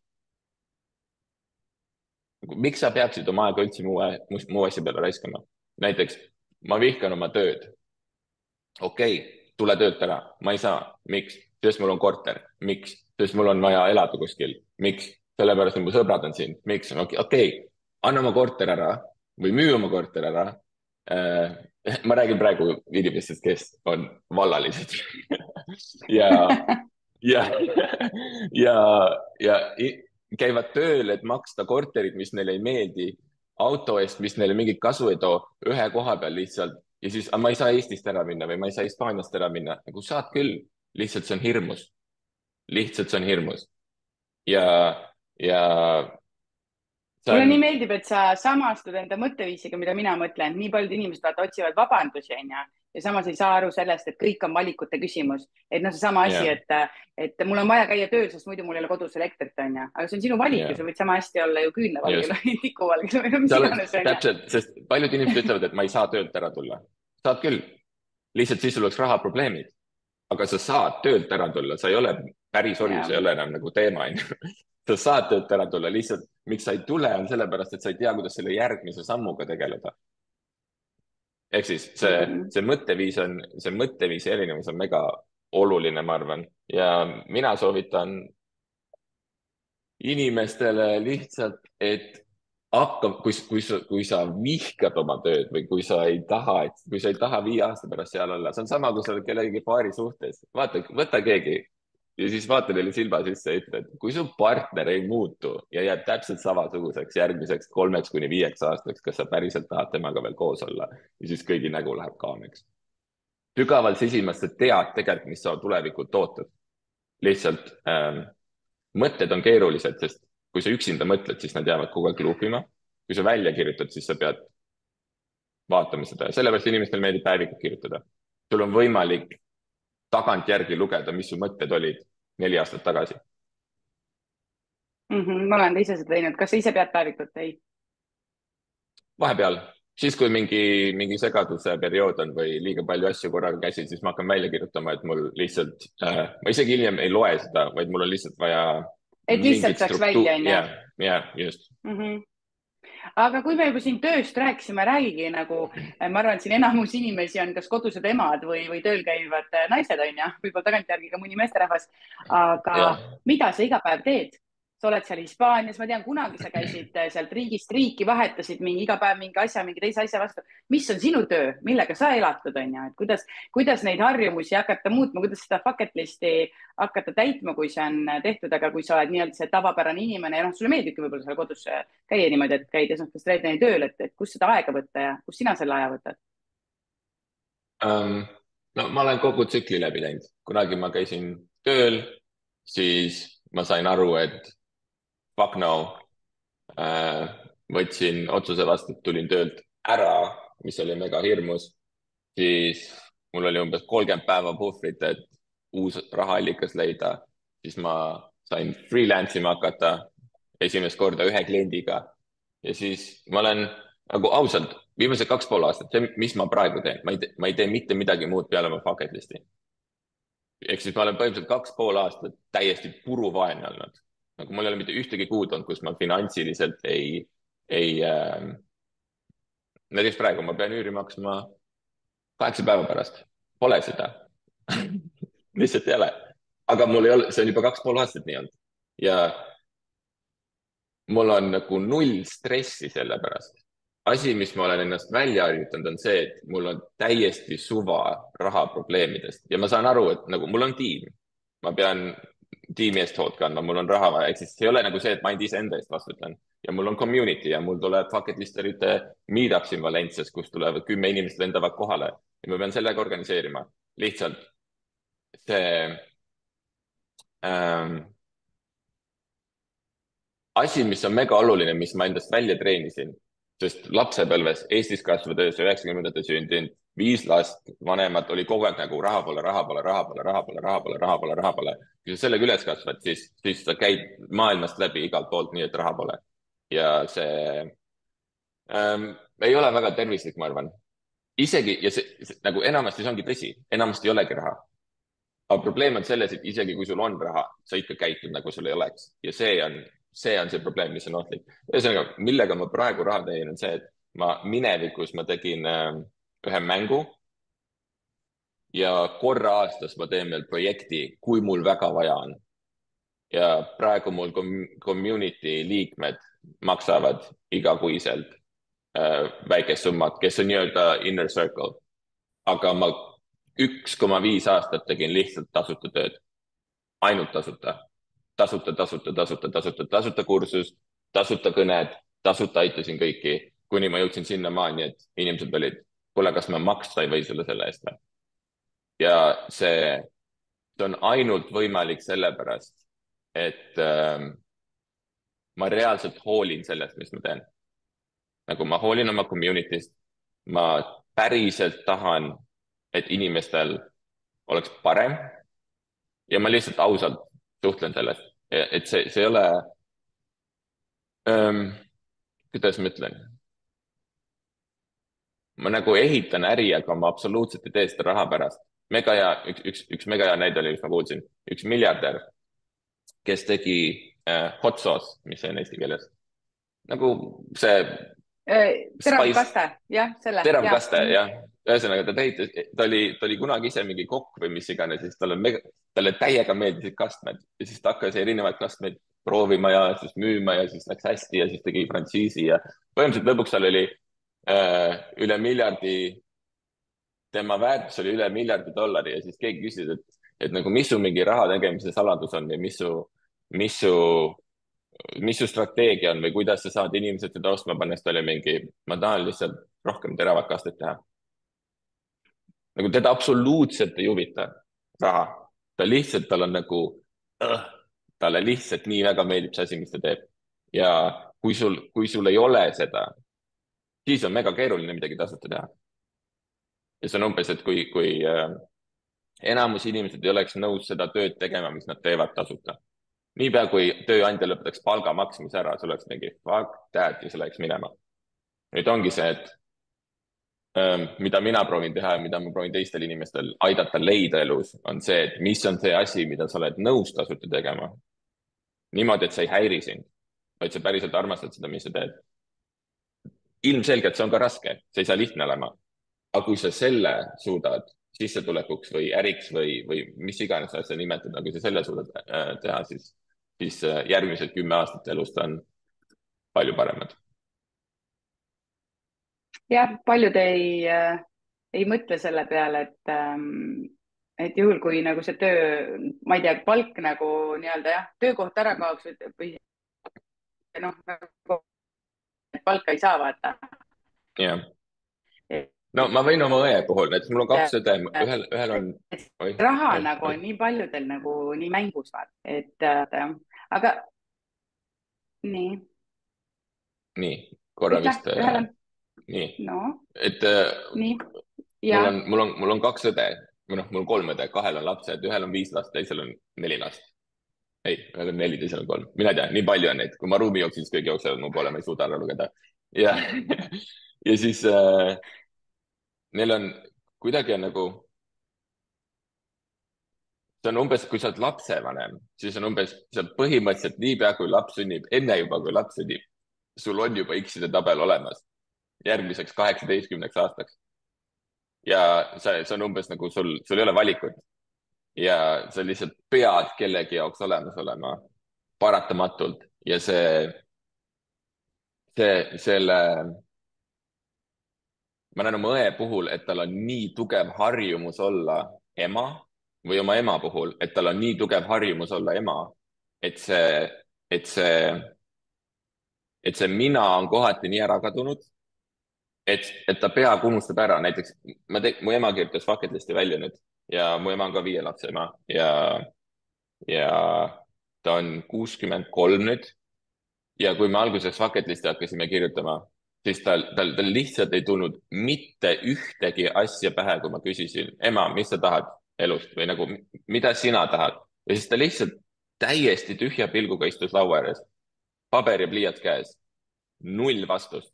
Miks sa peaksid oma aega üldse muu asja peale raiskama? Näiteks ma vihkan oma tööd. Okei, tule töölt ära, ma ei saa. Miks? Sest mul on korter. Miks? Sest mul on vaja elada kuskil. Miks? Sellepärast, et mu sõbrad on siin. Miks? Okei, anna oma korter ära või müü oma korter ära. Ma räägin praegu inimestest, kes on vallalised ja, ja, ja, ja käivad tööl, et maksta korterid, mis neile ei meeldi, auto eest, mis neile mingit kasu ei too, ühe koha peal lihtsalt ja siis ma ei saa Eestist ära minna või ma ei saa Hispaaniast ära minna. Nagu saad küll, lihtsalt see on hirmus. lihtsalt see on hirmus. ja see mulle on, nii meeldib, et sa samastud enda mõtteviisiga, mida mina mõtlen. nii paljud inimesed vaata otsivad vabandusi, onju, ja samas ei saa aru sellest, et kõik on valikute küsimus. et noh, seesama asi, yeah, et mul on vaja käia tööl, sest muidu mul ei ole kodus elektrit, onju. aga see on sinu valik ja yeah, sa võid sama hästi olla ju küünlavalgel just. või tikuvalgel või mis seal on iganes, onju. täpselt, sest paljud inimesed ütlevad, et ma ei saa töölt ära tulla. saad küll, lihtsalt siis sul oleks rahaprobleemid, aga sa saad töölt ära tulla, sa ei ole päris orjus, ei ole enam nagu teema, onju. sa saad töölt ära tulla, lihtsalt miks sa ei tule, on sellepärast, et sa ei tea, kuidas selle järgmise sammuga tegeleda. ehk siis see mõtteviisi erinevus on mega oluline, ma arvan, ja mina soovitan inimestele lihtsalt, et hakkab, kui sa vihkad oma tööd või kui sa ei taha 5 aasta pärast seal olla, see on sama, kui sa oled kellegi paari suhtes, vaata, võta keegi ja siis vaata neile silma sisse ja ütle, et kui su partner ei muutu ja jääb täpselt samasuguseks järgmiseks 3 kuni 5 aastaks, kas sa päriselt tahad temaga veel koos olla ja siis kõigi nägu läheb kaameks. sügaval sisimas sa tead tegelikult, mis sa tulevikult ootad. lihtsalt mõtted on keerulised, sest kui sa üksinda mõtled, siis nad jäävad kogu aeg luupima. kui sa välja kirjutad, siis sa pead vaatama seda ja sellepärast inimestel meeldib päevikut kirjutada. sul on võimalik tagantjärgi lugeda, mis su mõtted olid 4 aastat tagasi. Ma olen ise seda teinud. kas sa ise pead päevikut? ei. vahepeal, siis kui mingi segaduse periood on või liiga palju asju korraga käsil, siis ma hakkan välja kirjutama, et mul lihtsalt ma isegi hiljem ei loe seda, vaid mul on lihtsalt vaja et lihtsalt saaks välja, onju. ja just. Aga kui me juba siin tööst rääkisime, räägigi nagu, ma arvan, et siin enamus inimesi on kas kodused emad või tööl käivad naised, onju, võib-olla tagantjärgi ka mõni meesterahvas. aga mida sa iga päev teed? sa oled seal Hispaanias, ma tean, kunagi sa käisid sealt riigist riiki, vahetasid iga päev mingi asja, mingi teise asja vastu. mis on sinu töö, millega sa elatad, onju, et kuidas neid harjumusi hakata muutma, kuidas seda bucket list'i hakata täitma, kui see on tehtud, aga kui sa oled nii-öelda see tavapärane inimene ja noh, sulle meeldibki võib-olla seal kodus käia niimoodi, et käid esmaspäevast reedeni tööl, et kust seda aega võtta ja kust sina selle aja võtad? No ma olen kogu tsükli läbi läinud. kunagi ma käisin tööl, siis ma sain aru, et fuck no, võtsin otsuse vastu, et tulin töölt ära, mis oli mega hirmus, siis mul oli umbes 30 päeva puhvrit, et uus rahaallikas leida, siis ma sain freelance ima hakata esimest korda ühe kliendiga ja siis ma olen nagu ausalt viimased 2,5 aastat, see, mis ma praegu teen, ma ei tee mitte midagi muud peale oma bucket list'i. Ehk siis ma olen põhimõtteliselt 2,5 aastat täiesti puruvaene olnud. Nagu mul ei ole mitte ühtegi kuud olnud, kus ma finantsiliselt ei näiteks praegu ma pean üüri maksma 8 päeva pärast. Pole seda lihtsalt ei ole. Aga mul ei ole, see on juba 2,5 aastat nii olnud. Ja mul on nagu null stressi selle pärast. Asi, mis ma olen ennast välja harjutanud, on see, et mul on täiesti suva rahaprobleemidest ja ma saan aru, et nagu mul on tiim. Ma pean tiimi eest hoolt kandma, mul on raha vaja, ehk siis see ei ole nagu see, et ma ainult iseenda eest vastutan. Ja mul on community ja mul tuleb bucket listerite meetup siin Valencias, kus tulevad 10 inimest lendavad kohale ja ma pean sellega organiseerima. Lihtsalt see asi, mis on mega oluline, mis ma endast välja treenisin, sest lapsepõlves Eestis kasvanud töös 90-ndatel sündinud 5 last, vanemad oli kogu aeg nagu raha pole, raha pole, raha pole, raha pole, raha pole, raha pole, raha pole. Kui sa sellega üles kasvad, siis sa käid maailmast läbi igalt poolt nii, et raha pole. Ja see ei ole väga tervislik, ma arvan. Isegi, ja see nagu enamasti see ongi tõsi, enamasti ei olegi raha. Aga probleem on selles, et isegi kui sul on raha, sa ikka käitud nagu sul ei oleks. Ja see on see probleem, mis on ohtlik. Ühesõnaga, millega ma praegu raha teen, on see, et minevikus ma tegin ühe mängu ja korra aastas ma teen veel projekti, kui mul väga vaja on. Ja praegu mul community liikmed maksavad igakuiselt väikest summat, kes on nii-öelda inner circle. Aga ma 1,5 aastat tegin lihtsalt tasuta tööd. Ainult tasuta. Tasuta kursus, tasuta kõned, tasuta aitasin kõiki, kuni ma jõudsin sinnamaani, et inimesed olid, kuule, kas ma maksta ei või sulle selle eest või? Ja see on ainult võimalik sellepärast, et ma reaalselt hoolin sellest, mis ma teen. Nagu ma hoolin oma community'st, ma päriselt tahan, et inimestel oleks parem ja ma lihtsalt ausalt suhtlen sellest. Et see ei ole, kuidas ma ütlen, ma nagu ehitan äri, aga ma absoluutselt ei tee seda raha pärast. Mega hea, üks mega hea näide oli, mis ma kuulsin, üks miljardär, kes tegi hot sauce, mis see on eesti keeles, nagu see teravkaste, jah, selle. Teravkaste, jah. Ühesõnaga, ta oli kunagi ise mingi kokk või mis iganes, siis talle täiega meeldisid kastmed ja siis ta hakkas erinevaid kastmeid proovima ja siis müüma ja siis läks hästi ja siis tegi frantsiisi ja põhimõtteliselt lõpuks tal oli üle miljardi, tema väärtus oli üle miljardi dollari ja siis keegi küsis, et nagu mis su mingi raha tegemise saladus on ja mis su strateegia on või kuidas sa saad inimesed seda ostma panna, sest ta oli mingi, ma tahan lihtsalt rohkem teravat kastet teha. Nagu teda absoluutselt ei huvita raha. Tal on nagu, talle lihtsalt nii väga meeldib see asi, mis ta teeb. Ja kui sul ei ole seda, siis on mega keeruline midagi tasuta teha. Ja see on umbes, et kui enamus inimesed ei oleks nõus seda tööd tegema, mis nad teevad tasuta. Niipea kui tööandja lõpetaks palga maksmise ära, see oleks mingi fuck that ja see läheks minema. Nüüd ongi see, et mida mina proovin teha ja mida ma proovin teistel inimestel aidata leida elus, on see, et mis on see asi, mida sa oled nõus tasuta tegema. Niimoodi, et sa ei häiri sind, vaid sa päriselt armastad seda, mis sa teed. Ilmselgelt see on ka raske, see ei saa lihtne olema. Aga kui sa selle suudad sissetulekuks või äriks või mis iganes sa nimetad, kui sa selle suudad teha, siis järgmised 10 aastat elust on palju paremad. Jah, paljud ei mõtle selle peale, et juhul, kui nagu see töö, ma ei tea, palk nagu nii-öelda jah, töökoht ära kaoks või noh, palka ei saa vaata. Jah. No ma võin oma õe puhul, näiteks mul on 2 õde, ühel on... Raha nagu on nii paljudel nagu nii mängus vaata, et aga nii. Nii, korra vist... Nii, no. et nii. Mul on 2 õde, või noh, mul 3 õde, 2 on lapsed, 1 on 5 last, teisel on 4 last. ei, 1 on 4, teisel on 3, mina ei tea, nii palju on neid, kui ma ruumi jooksin, siis kõik jooksevad mu poole, ma ei suuda ära lugeda. ja ja siis neil on kuidagi on nagu, see on umbes, kui sa oled lapsevanem, siis on umbes, sa põhimõtteliselt niipea, kui laps sünnib, enne juba, kui laps sünnib, sul on juba X-ide tabel olemas järgmiseks 18 aastaks. ja see on umbes nagu sul ei ole valikut ja sa lihtsalt pead kellegi jaoks olemas olema paratamatult ja selle, ma näen oma õe puhul, et tal on nii tugev harjumus olla ema või oma ema puhul, et tal on nii tugev harjumus olla ema, et et see, et see mina on kohati nii ära kadunud, et ta peaaegu unustab ära, näiteks mu ema kirjutas bucket list'i välja nüüd ja mu ema on ka 5 lapse ema ja ta on 63 nüüd. ja kui me alguses bucket list'i hakkasime kirjutama, siis tal lihtsalt ei tulnud mitte ühtegi asja pähe, kui ma küsisin, ema, mis sa tahad elust või nagu, mida sina tahad? ja siis ta lihtsalt täiesti tühja pilguga istus laua ääres, paber ja pliiats käes, 0 vastust.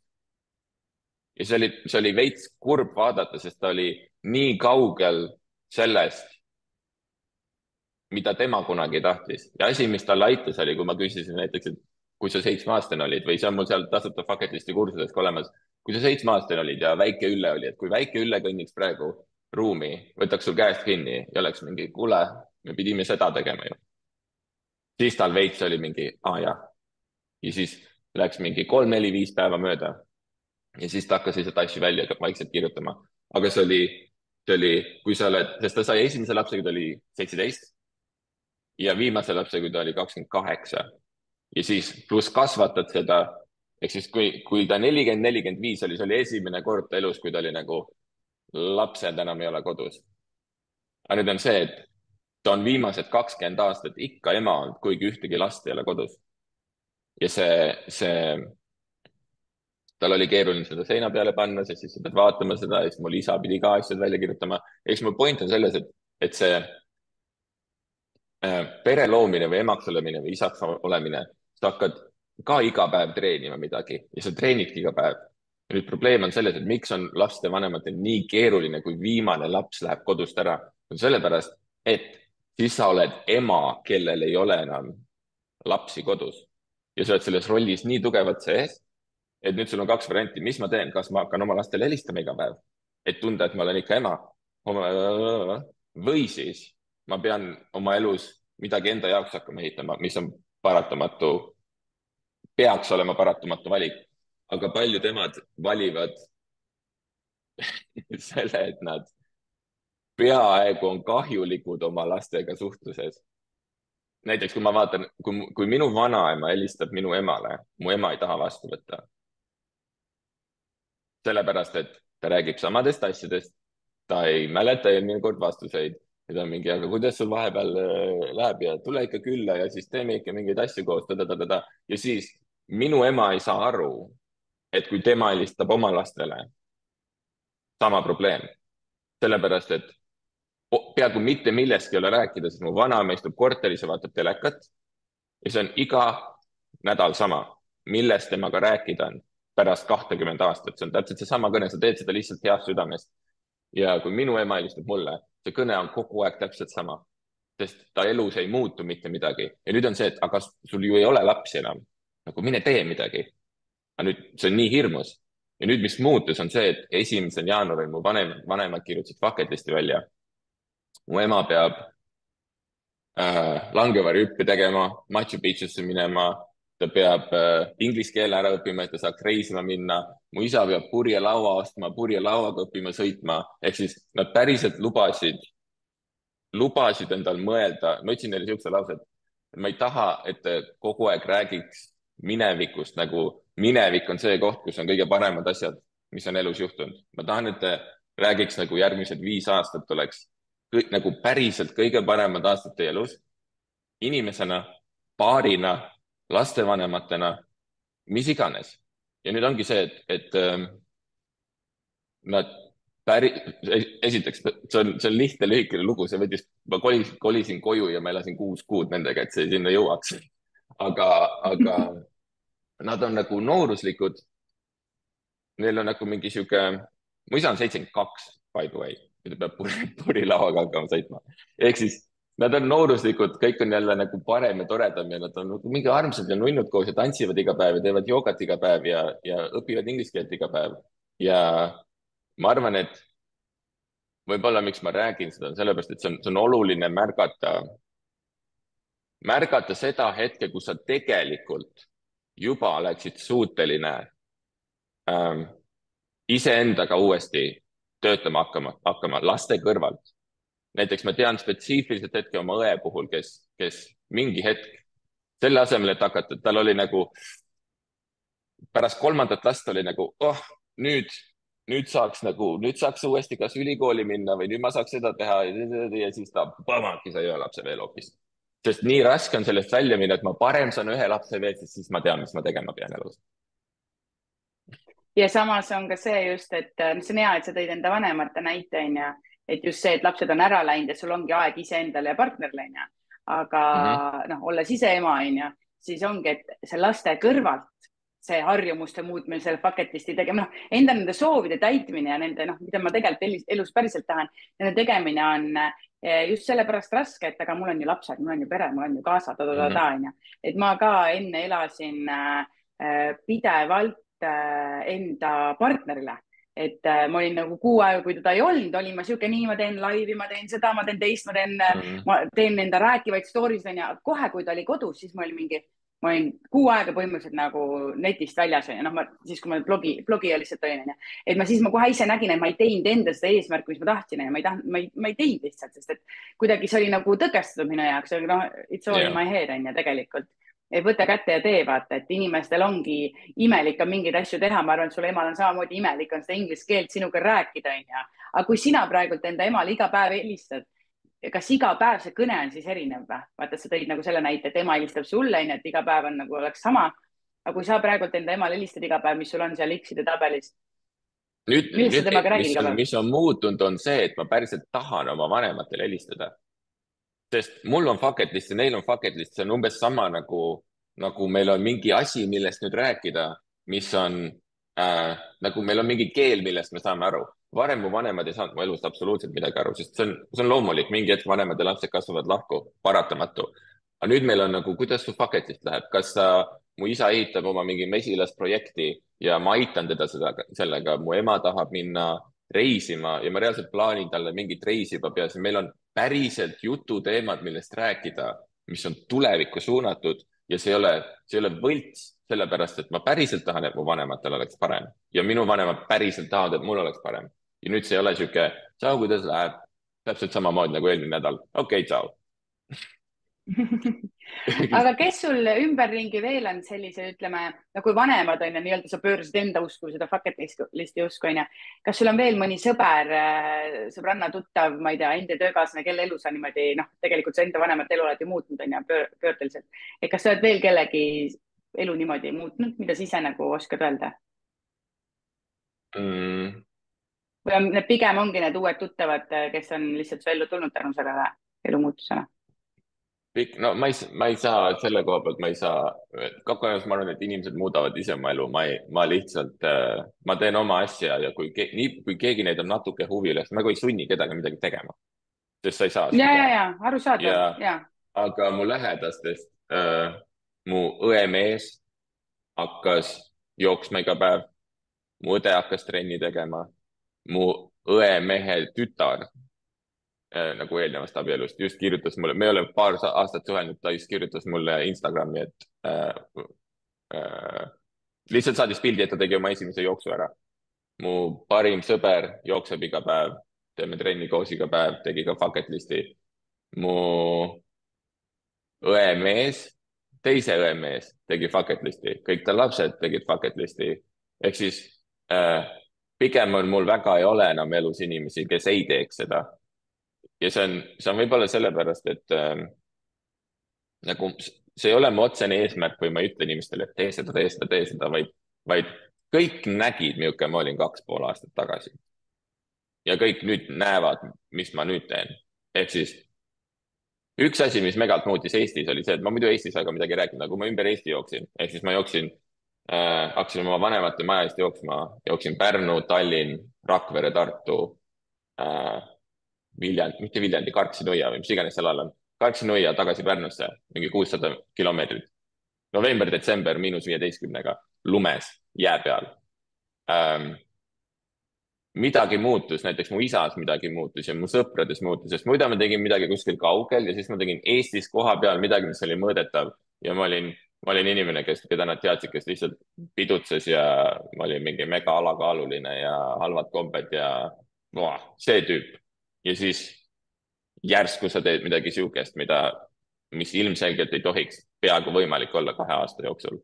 ja see oli veits kurb vaadata, sest ta oli nii kaugel sellest, mida tema kunagi tahtis. ja asi, mis talle aitas, oli, kui ma küsisin näiteks, et kui sa 7-aastane olid või see on mul seal tasuta bucket list'i kursuses ka olemas, kui sa 7-aastane olid ja väike Ülle oli, et kui väike Ülle kõnniks praegu ruumi, võtaks sul käest kinni ja oleks mingi, kuule, me pidime seda tegema ju. siis tal veits oli mingi, jah. ja siis läks mingi 3, 4, 5 päeva mööda. ja siis ta hakkas lihtsalt asju välja vaikselt kirjutama. aga see oli, kui sa oled, sest ta sai esimese lapse, kui ta oli 17 ja viimase lapse, kui ta oli 28 ja siis pluss kasvatad seda, ehk siis kui ta 40, 45 oli, see oli esimene kord ta elus, kui ta oli nagu lapsed enam ei ole kodus. aga nüüd on see, et ta on viimased 20 aastat ikka ema olnud, kuigi ühtegi last ei ole kodus. ja tal oli keeruline seda seina peale panna, sest siis sa pead vaatama seda ja siis mul isa pidi ka asjad välja kirjutama. eks mu point on selles, et see pere loomine või emaks olemine või isaks olemine, sa hakkad ka iga päev treenima midagi ja sa treenidki iga päev. ja nüüd probleem on selles, et miks on lastevanematel nii keeruline, kui viimane laps läheb kodust ära. on sellepärast, et siis sa oled ema, kellel ei ole enam lapsi kodus ja sa oled selles rollis nii tugevalt sees, et nüüd sul on 2 varianti, mis ma teen, kas ma hakkan oma lastele helistama iga päev, et tunda, et ma olen ikka ema, või siis ma pean oma elus midagi enda jaoks hakkama ehitama, mis on paratamatu, peaks olema paratamatu valik. aga paljud emad valivad selle, et nad peaaegu on kahjulikud oma lastega suhtluses. näiteks kui ma vaatan, kui minu vanaema helistab minu emale, mu ema ei taha vastu võtta. sellepärast, et ta räägib samadest asjadest, ta ei mäleta eelmine kord vastuseid ja ta on mingi, aga kuidas sul vahepeal läheb ja tule ikka külla ja siis teeme ikka mingeid asju koos, ja siis minu ema ei saa aru, et kui tema helistab oma lastele, sama probleem, sellepärast et peaaegu mitte millestki ei ole rääkida, sest mu vanaema istub korteris ja vaatab telekat ja see on iga nädal sama, millest temaga rääkida on pärast 20 aastat, see on täpselt seesama kõne, sa teed seda lihtsalt heast südamest. ja kui minu ema helistab mulle, see kõne on kogu aeg täpselt sama, sest ta elus ei muutu mitte midagi ja nüüd on see, et aga sul ju ei ole lapsi enam, nagu mine tee midagi. aga nüüd see on nii hirmus ja nüüd, mis muutus, on see, et 1. jaanuaril mu vanemad kirjutasid bucket list'i välja. mu ema peab langevarjuhüppe tegema, Machu Picchusse minema, ta peab inglise keele ära õppima, et ta saaks reisima minna. mu isa peab purjelaua ostma, purjelauaga õppima sõitma. ehk siis nad päriselt lubasid endal mõelda. ma ütlesin neile siukse lause, et ma ei taha, et te kogu aeg räägiks minevikust, nagu minevik on see koht, kus on kõige paremad asjad, mis on elus juhtunud. ma tahan, et te räägiks nagu järgmised 5 aastat oleks nagu päriselt kõige paremad aastad teie elus. inimesena, paarina, lastevanematena, mis iganes. ja nüüd ongi see, et nad esiteks, see on lihtne lühikene lugu, ma kolisin koju ja ma elasin 6 kuud nendega, et see sinna jõuaks. aga nad on nagu nooruslikud, neil on nagu mingi sihuke, mu isa on 72, by the way, ja ta peab purilauaga hakkama sõitma. Ehk siis nad on nooruslikud, kõik on jälle nagu parem ja toredam ja nad on nagu mingi armsad ja nunnud koos ja tantsivad iga päev ja teevad joogat iga päev ja õpivad inglise keelt iga päev. Ja ma arvan, et võib-olla miks ma räägin seda, sellepärast, et see on oluline märgata seda hetke, kus sa tegelikult juba oleksid suuteline iseendaga uuesti töötama hakkama laste kõrvalt. Näiteks ma tean spetsiifiliselt hetke oma õe puhul, kes mingi hetk selle asemel, et hakata, tal oli nagu pärast 3. last oli nagu, nüüd saaks uuesti kas ülikooli minna või nüüd ma saaks seda teha ja siis ta põmaki sai 1 lapse veel hoopis. Sest nii raske on sellest välja minna, et ma parem saan 1 lapse veel, siis ma tean, mis ma tegema pean elus. Ja samas on ka see just, et see on hea, et sa tõid enda vanemate näite, et just see, et lapsed on ära läinud ja sul ongi aeg iseendale ja partnerile, aga olles ise ema, siis ongi, et see laste kõrvalt see harjumuste muutmine, selle paketisti tegemine, enda nende soovide täitmine ja nende, mida ma tegelikult elus päriselt tahan, nende tegemine on just sellepärast raske, et aga mul on ju lapsed, mul on ju pere, mul on ju kaasa, et ma ka enne elasin pidevalt enda partnerile, et ma olin nagu 6 aega, kui teda ei olnud, olin ma siuke, nii ma teen laivi, ma teen seda, ma teen teist, ma teen enda rääkivaid stories, kohe, kui ta oli kodus, siis ma olin 6 aega põhimõtteliselt nagu netist väljas, siis kui ma blogija lihtsalt olin, et siis ma kohe ise nägin, et ma ei teinud enda seda eesmärki, mis ma tahtsin, ma ei teinud lihtsalt, sest et kuidagi see oli nagu tõkestatud minu jaoks, it's all in my head tegelikult. Et võta kätte ja tee, vaata, et inimestel ongi imelik on mingeid asju teha, ma arvan, et sul emal on samamoodi imelik on seda inglise keelt sinuga rääkida, aga kui sina praegult enda emale iga päev helistad, kas iga päev see kõne on siis erinev või? Vaata, sa tõid nagu selle näite, et ema helistab sulle, et iga päev on nagu oleks sama, aga kui sa praegult enda emale helistad iga päev, mis sul on seal X-ide tabelis? Mis on muutunud, on see, et ma päriselt tahan oma vanematele helistada. Sest mul on bucket list ja neil on bucket list, see on umbes sama nagu meil on mingi asi, millest nüüd rääkida, mis on nagu meil on mingi keel, millest me saame aru. Varem mu vanemad ei saanud mu elust absoluutselt midagi aru, sest see on loomulik, mingi hetk vanemad ja lapsed kasvavad lahku, paratamatu. Aga nüüd meil on nagu, kuidas su bucket list läheb, kas mu isa ehitab oma mingi mesilasprojekti ja ma aitan teda sellega, mu ema tahab minna reisima ja ma reaalselt plaanin talle mingit reisi juba peas ja meil on päriselt jututeemad, millest rääkida, mis on tulevikku suunatud ja see ei ole võlts, sellepärast et ma päriselt tahan, et mu vanematel oleks parem ja minu vanemad päriselt tahavad, et mul oleks parem. Ja nüüd see ei ole siuke, tšau, kuidas läheb, täpselt samamoodi nagu eelmine nädal. Okei, tšau. Aga kes sul ümberringi veel on sellise, ütleme, kui vanemad on ja nii-öelda sa pöörasid enda usku, seda bucket listi usku, kas sul on veel mõni sõber, sõbranna, tuttav, ma ei tea, enda töökaaslane, kelle elu sa niimoodi, tegelikult sa enda vanemat elu oled ju muutnud, pöördeliselt. Et kas sa oled veel kellegi elu niimoodi muutnud, mida sa ise nagu oskad öelda? Või need pigem ongi need uued tuttavad, kes on lihtsalt su ellu tulnud tänu sellele elumuutusele? No ma ei saa selle koha pealt, ma ei saa, kokkuvõttes ma arvan, et inimesed muudavad ise oma elu, ma lihtsalt, ma teen oma asja ja kui keegi neid on natuke huvilis, ma ei sunni kedagi midagi tegema, sest sa ei saa. Ja, arusaadav, ja. Aga mu lähedastest, mu õemees hakkas jooksma iga päev, mu õde hakkas trenni tegema, mu õemehe tütar nagu eelnevast abielust, just kirjutas mulle, me oleme paar aastat suhelnud, ta just kirjutas mulle Instagrami, et lihtsalt saatis pildi, et ta tegi oma esimese jooksu ära. Mu parim sõber jookseb iga päev, teeme trenni koos iga päev, tegi ka bucket listi. Mu õemees, teise õemees tegi bucket listi, kõik ta lapsed tegid bucket listi. Ehk siis pigem on mul väga ei ole enam elus inimesi, kes ei teeks seda. Ja see on võib-olla sellepärast, et nagu see ei ole mu otsene eesmärk või ma ei ütle inimestele, et tee seda, vaid kõik nägid, milline ma olin 2,5 aastat tagasi. ja kõik nüüd näevad, mis ma nüüd teen. ehk siis üks asi, mis megalt muutis Eestis, oli see, et ma muidu Eestis väga midagi ei rääkinud, aga kui ma ümber Eesti jooksin, ehk siis ma jooksin hakkasin oma vanemate maja eest jooksma, jooksin Pärnu, Tallinn, Rakvere, Tartu Viljandi, mitte Viljandi, Karksi-Nõia või mis iganes seal all on. Karksi-Nõia tagasi Pärnusse, mingi 600 kilomeetrit. November-detsember -15 lumes, jää peal. Midagi muutus, näiteks mu isas midagi muutus ja mu sõprades muutus, sest muidu ma tegin midagi kuskil kaugel ja siis ma tegin Eestis koha peal midagi, mis oli mõõdetav ja ma olin inimene, keda nad teadsid, kes lihtsalt pidutses ja ma olin mingi mega alakaaluline ja halvad kombed ja see tüüp. Ja siis järsku sa teed midagi siukest, mis ilmselgelt ei tohiks peaaegu võimalik olla 2 aasta jooksul.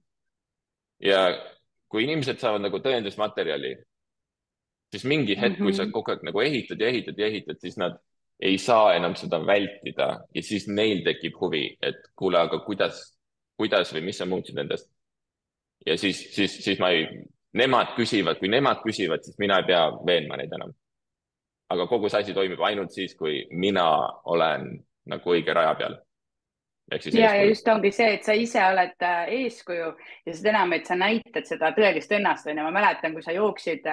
Ja kui inimesed saavad nagu tõendusmaterjali, siis mingi hetk, kui sa kogu aeg nagu ehitad ja ehitad ja ehitad, siis nad ei saa enam seda vältida ja siis neil tekib huvi, et kuule, aga kuidas või mis sa muutsid endast. Ja siis nemad küsivad, kui nemad küsivad, siis mina ei pea veenma neid enam. Aga kogu see asi toimib ainult siis, kui mina olen nagu õige raja peal. Ja just ongi see, et sa ise oled eeskuju ja seda enam, et sa näitad seda tõelist ennast. Ma mäletan, kui sa jooksid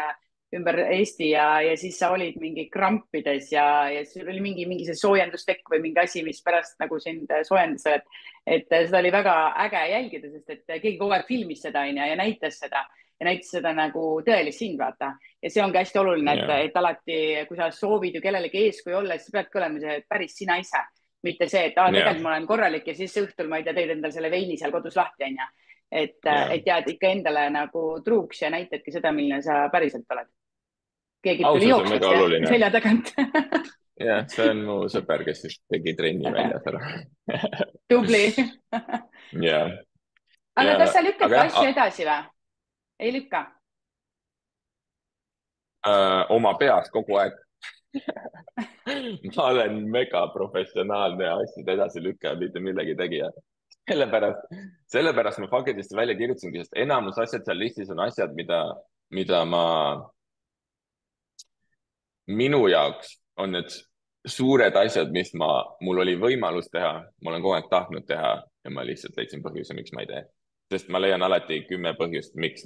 ümber Eesti ja siis sa olid mingi krampides ja sul oli mingi see soojendustekk või mingi asi, mis pärast nagu sind soojendas, et seda oli väga äge jälgida, sest et keegi kogu aeg filmis seda ja näitas seda nagu tõelist sind, vaata. Ja see ongi hästi oluline, et alati, kui sa soovid ju kellelegi eeskuju olla, siis peadki olema see päris sina ise. Mitte see, et tegelikult ma olen korralik ja siis õhtul ma ei tea, teed endale selle veini seal kodus lahti, et jääd ikka endale nagu truuks ja näitadki seda, milline sa päriselt oled. Keegi tuli jookseks selja tagant. Jah, see on mu sõber, kes siis tegi trenni väljas ära. Tubli. Jah. Aga kas sa lükkad asju edasi või? Ei lükka? Oma peas kogu aeg. Ma olen mega professionaalne asjade edasi lükkaja, mitte millegi tegija. Sellepärast ma Fucketist välja kirjutasingi, sest enamus asjad seal listis on asjad, mida minu jaoks on need suured asjad, mis mul oli võimalus teha, ma olen kogu aeg tahtnud teha ja ma lihtsalt leidsin põhjuse, miks ma ei tee. Sest ma leian alati 10 põhjust, miks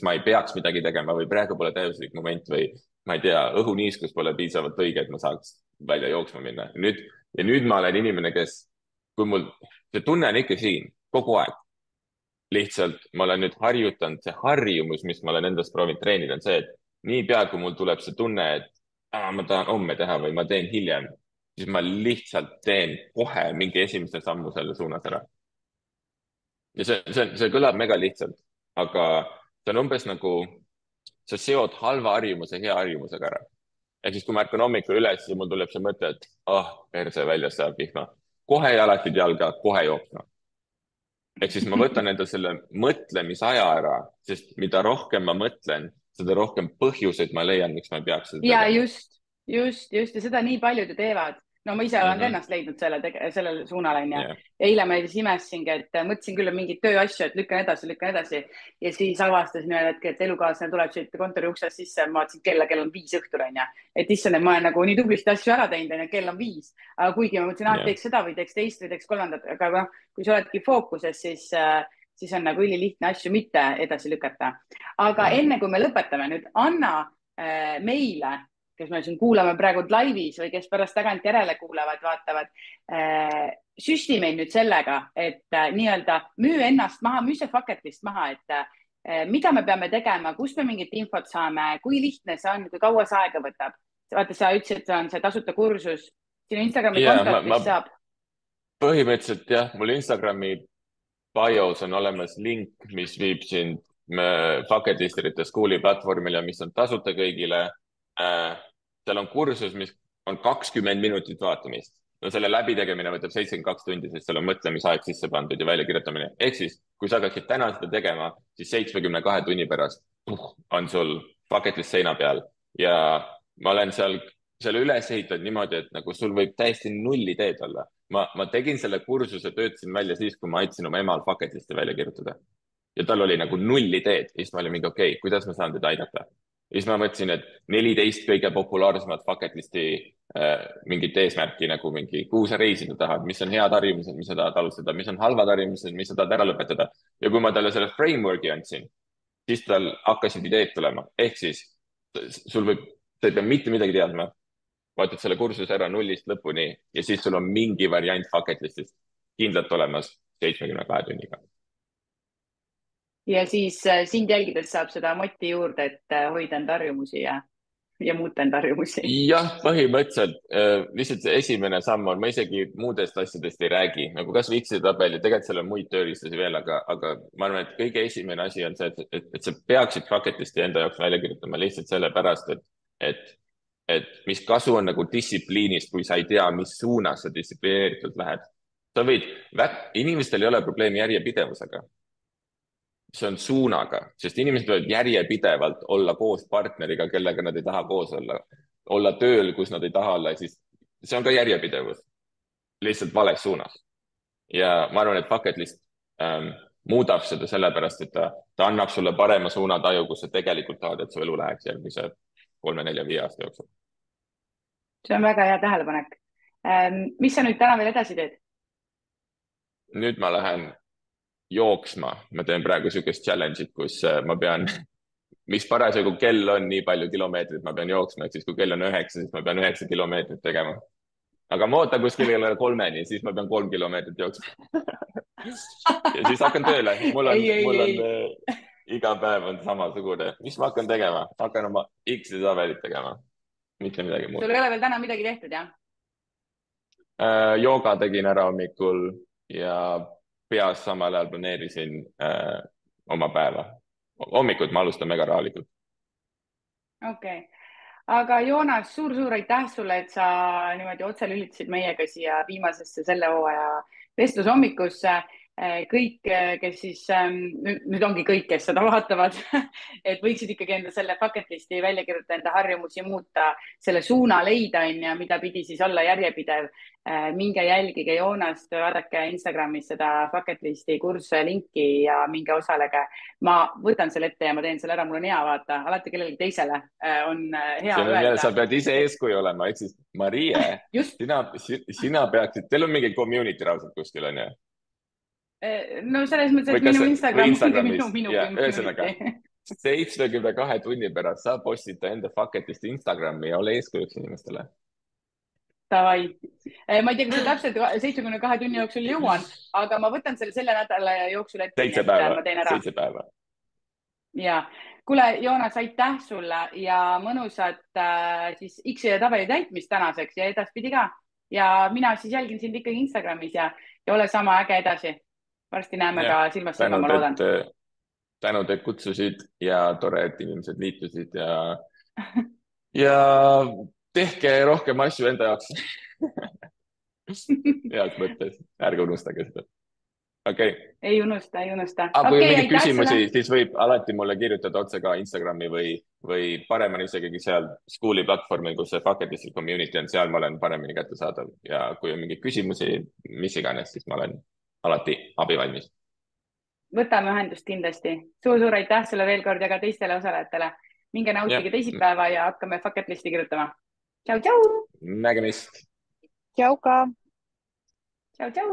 ma ei peaks midagi tegema või praegu pole täiuslik moment või ma ei tea, õhuniiskus pole piisavalt õige, et ma saaks välja jooksma minna. Ja nüüd ma olen inimene, kui mul see tunne on ikka siin kogu aeg. Lihtsalt ma olen nüüd harjutanud, see harjumus, mis ma olen endast proovinud treenida, on see, et niipea, kui mul tuleb see tunne, et ma tahan homme teha või ma teen hiljem, siis ma lihtsalt teen kohe mingi esimese sammu selle suunas ära. Ja see kõlab mega lihtsalt, aga see on umbes nagu sa seod halva harjumuse hea harjumusega ära. Ehk siis, kui ma ärkan hommikul üles ja mul tuleb see mõte, et perse väljas saab vihma. Kohe jalatid jalga, kohe jooksma. Ehk siis ma võtan enda selle mõtlemisaja ära, sest mida rohkem ma mõtlen, seda rohkem põhjuseid ma leian, miks ma ei peaks seda tegema. Ja just. Ja seda nii paljud teevad. No ma ise olen ka ennast leidnud sellel suunal. Eile ma siis imestasingi, et mõtlesin küll mingit tööasju, et lükkan edasi. Ja siis avastasin ühel hetkel, et elukaaslane tuleb siit kontori uksest sisse. Ma vaatasin kell on 5 õhtul. Et issand, et ma olen nagu nii tublisti asju ära teinud, kell on 5. Aga kuigi ma mõtlesin, et teeks seda või teeks teist või teeks kolmandat. Aga kui sa oledki fookuses, siis on nagu ülilihtne asju mitte edasi lükata. Aga enne kui me lõpetame nüüd, anna meile, kes me siin kuulame praegu laivis või kes pärast tagant järele kuulavad, vaatavad, süsti meil nüüd sellega, et nii-öelda müü ennast maha, müü see Fucketist maha, et mida me peame tegema, kust me mingit infot saame, kui lihtne see on, kui kaua see aega võtab. Vaata, sa ütlesid, et see on see tasuta kursus, sinu Instagrami kontot, mis saab. Põhimõtteliselt jah, mul Instagrami bios on olemas link, mis viib sind Fucketisterite School'i platvormile, mis on tasuta kõigile. Seal on kursus, mis on 20 minutit vaatamist. No selle läbitegemine võtab 72 tundi, sest seal on mõtlemisaeg sisse pandud ja väljakirjutamine. Ehk siis, kui sa hakkaksid täna seda tegema, siis 72 tunni pärast on sul Fucketist seina peal. Ja ma olen seal üles ehitanud niimoodi, et nagu sul võib täiesti 0 ideed olla. Ma tegin selle kursuse, töötasin välja siis, kui ma aitasin oma emal Fucketisti välja kirjutada. Ja tal oli nagu 0 ideed. Ja siis ma olin mingi, okei, kuidas ma saan teda aidata? Ja siis ma mõtlesin, et 14 kõige populaarsemat bucket list'i mingit eesmärki nagu mingi, kuhu sa reisida tahad, mis on head harjumused, mis sa tahad alustada, mis on halvad harjumused, mis sa tahad ära lõpetada. Ja kui ma talle selle framework'i andsin, siis tal hakkasid ideed tulema. Ehk siis sul võib, sa ei pea mitte midagi teadma. Vaatad selle kursuse ära nullist lõpuni ja siis sul on mingi variant bucket list'ist kindlalt olemas 72 tunniga. ja siis sind jälgides saab seda moti juurde, et hoida enda harjumusi ja muuta enda harjumusi. Jah, põhimõtteliselt lihtsalt see esimene samm on, ma isegi muudest asjadest ei räägi, nagu kas või X-i tabeli, tegelikult seal on muid tööriistasi veel, aga ma arvan, et kõige esimene asi on see, et sa peaksid bucket list'i enda jaoks välja kirjutama lihtsalt sellepärast, et mis kasu on nagu distsipliinist, kui sa ei tea, mis suunas sa distsiplineeritult lähed. Sa võid, inimestel ei ole probleemi järjepidevusega. See on suunaga, sest inimesed võivad järjepidevalt olla koos partneriga, kellega nad ei taha koos olla tööl, kus nad ei taha olla, siis see on ka järjepidevus, lihtsalt vales suunas. Ja ma arvan, et bucket list muudab seda sellepärast, et ta annab sulle parema suunataju, kus sa tegelikult tahad, et su elu läheks järgmise 3, 4, 5 aasta jooksul. See on väga hea tähelepanek. Mis sa nüüd täna veel edasi teed? Nüüd ma lähen jooksma, ma teen praegu sihukest challenge'it, kus ma pean, mis parasjagu kell on nii palju kilomeetrit, ma pean jooksma, et siis kui kell on 9, siis ma pean 9 kilomeetrit tegema. Aga ma ootan kuskil 3-ni, siis ma pean 3 kilomeetrit jooksma. Ja siis hakkan tööle, mul on iga päev on samasugune, mis ma hakkan tegema, hakkan oma X-i tabelit tegema, mitte midagi muud. Sul ei ole veel täna midagi tehtud, jah? Jooga tegin ära hommikul ja peas samal ajal planeerisin oma päeva. Hommikut ma alustan mega rahulikult. Okei. Aga Joonas, suur aitäh sulle, et sa niimoodi otse lülitasid meiega siia viimasesse selle hooaja vestlushommikusse. Kõik, kes siis, nüüd ongi kõik, kes seda vaatavad, et võiksid ikkagi enda selle bucket listi välja kirjutada, enda harjumusi muuta, selle suuna leida, mida pidi siis olla järjepidev. Minge jälgige Joonast, vaadake Instagramis seda bucket listi kursuse linki ja minge osalege. Ma võtan selle ette ja ma teen selle ära, mul on hea vaata, alati kellelegi teisele on hea öelda. Sa pead ise eeskuju olema, ehk siis Marie, sina peaksid, teil on mingi community raudselt kuskil on ju? No selles mõttes, et minu Instagram on minu community. 72 tunni pärast sa postita enda bucketist Instagrami ja ole eeskujuks inimestele. Davai. Ma ei tea, kas täpselt 72 tunni jooksul jõuan, aga ma võtan selle nädala jooksul ette. 7 päeva. Ja, kuule, Joonas, aitäh sulle ja mõnusat siis X-i tabeli täitmist tänaseks ja edaspidi ka. Ja mina siis jälgin sind ikkagi Instagramis ja ole sama äge edasi. Varsti näeme ka silmast silma, ma loodan. Tänud, et kutsusid ja tore, et inimesed liitusid ja tehke rohkem asju enda jaoks. Heas mõttes, ärge unustage seda. Okay. Ei unusta. Kui on mingeid küsimusi, siis võib alati mulle kirjutada otse ka Instagrami või parem on isegi seal School'i platvormil, kus see bucket list community on, seal ma olen paremini kättesaadav ja kui on mingeid küsimusi, mis iganes, siis ma olen alati abivalmis. Võtame ühendust kindlasti. Suur aitäh sulle veel kord ja ka teistele osalejatele. Minge nautige teisipäeva ja hakkame bucket listi kirjutama. Tšau! Nägemist! Tšau ka! Tšau!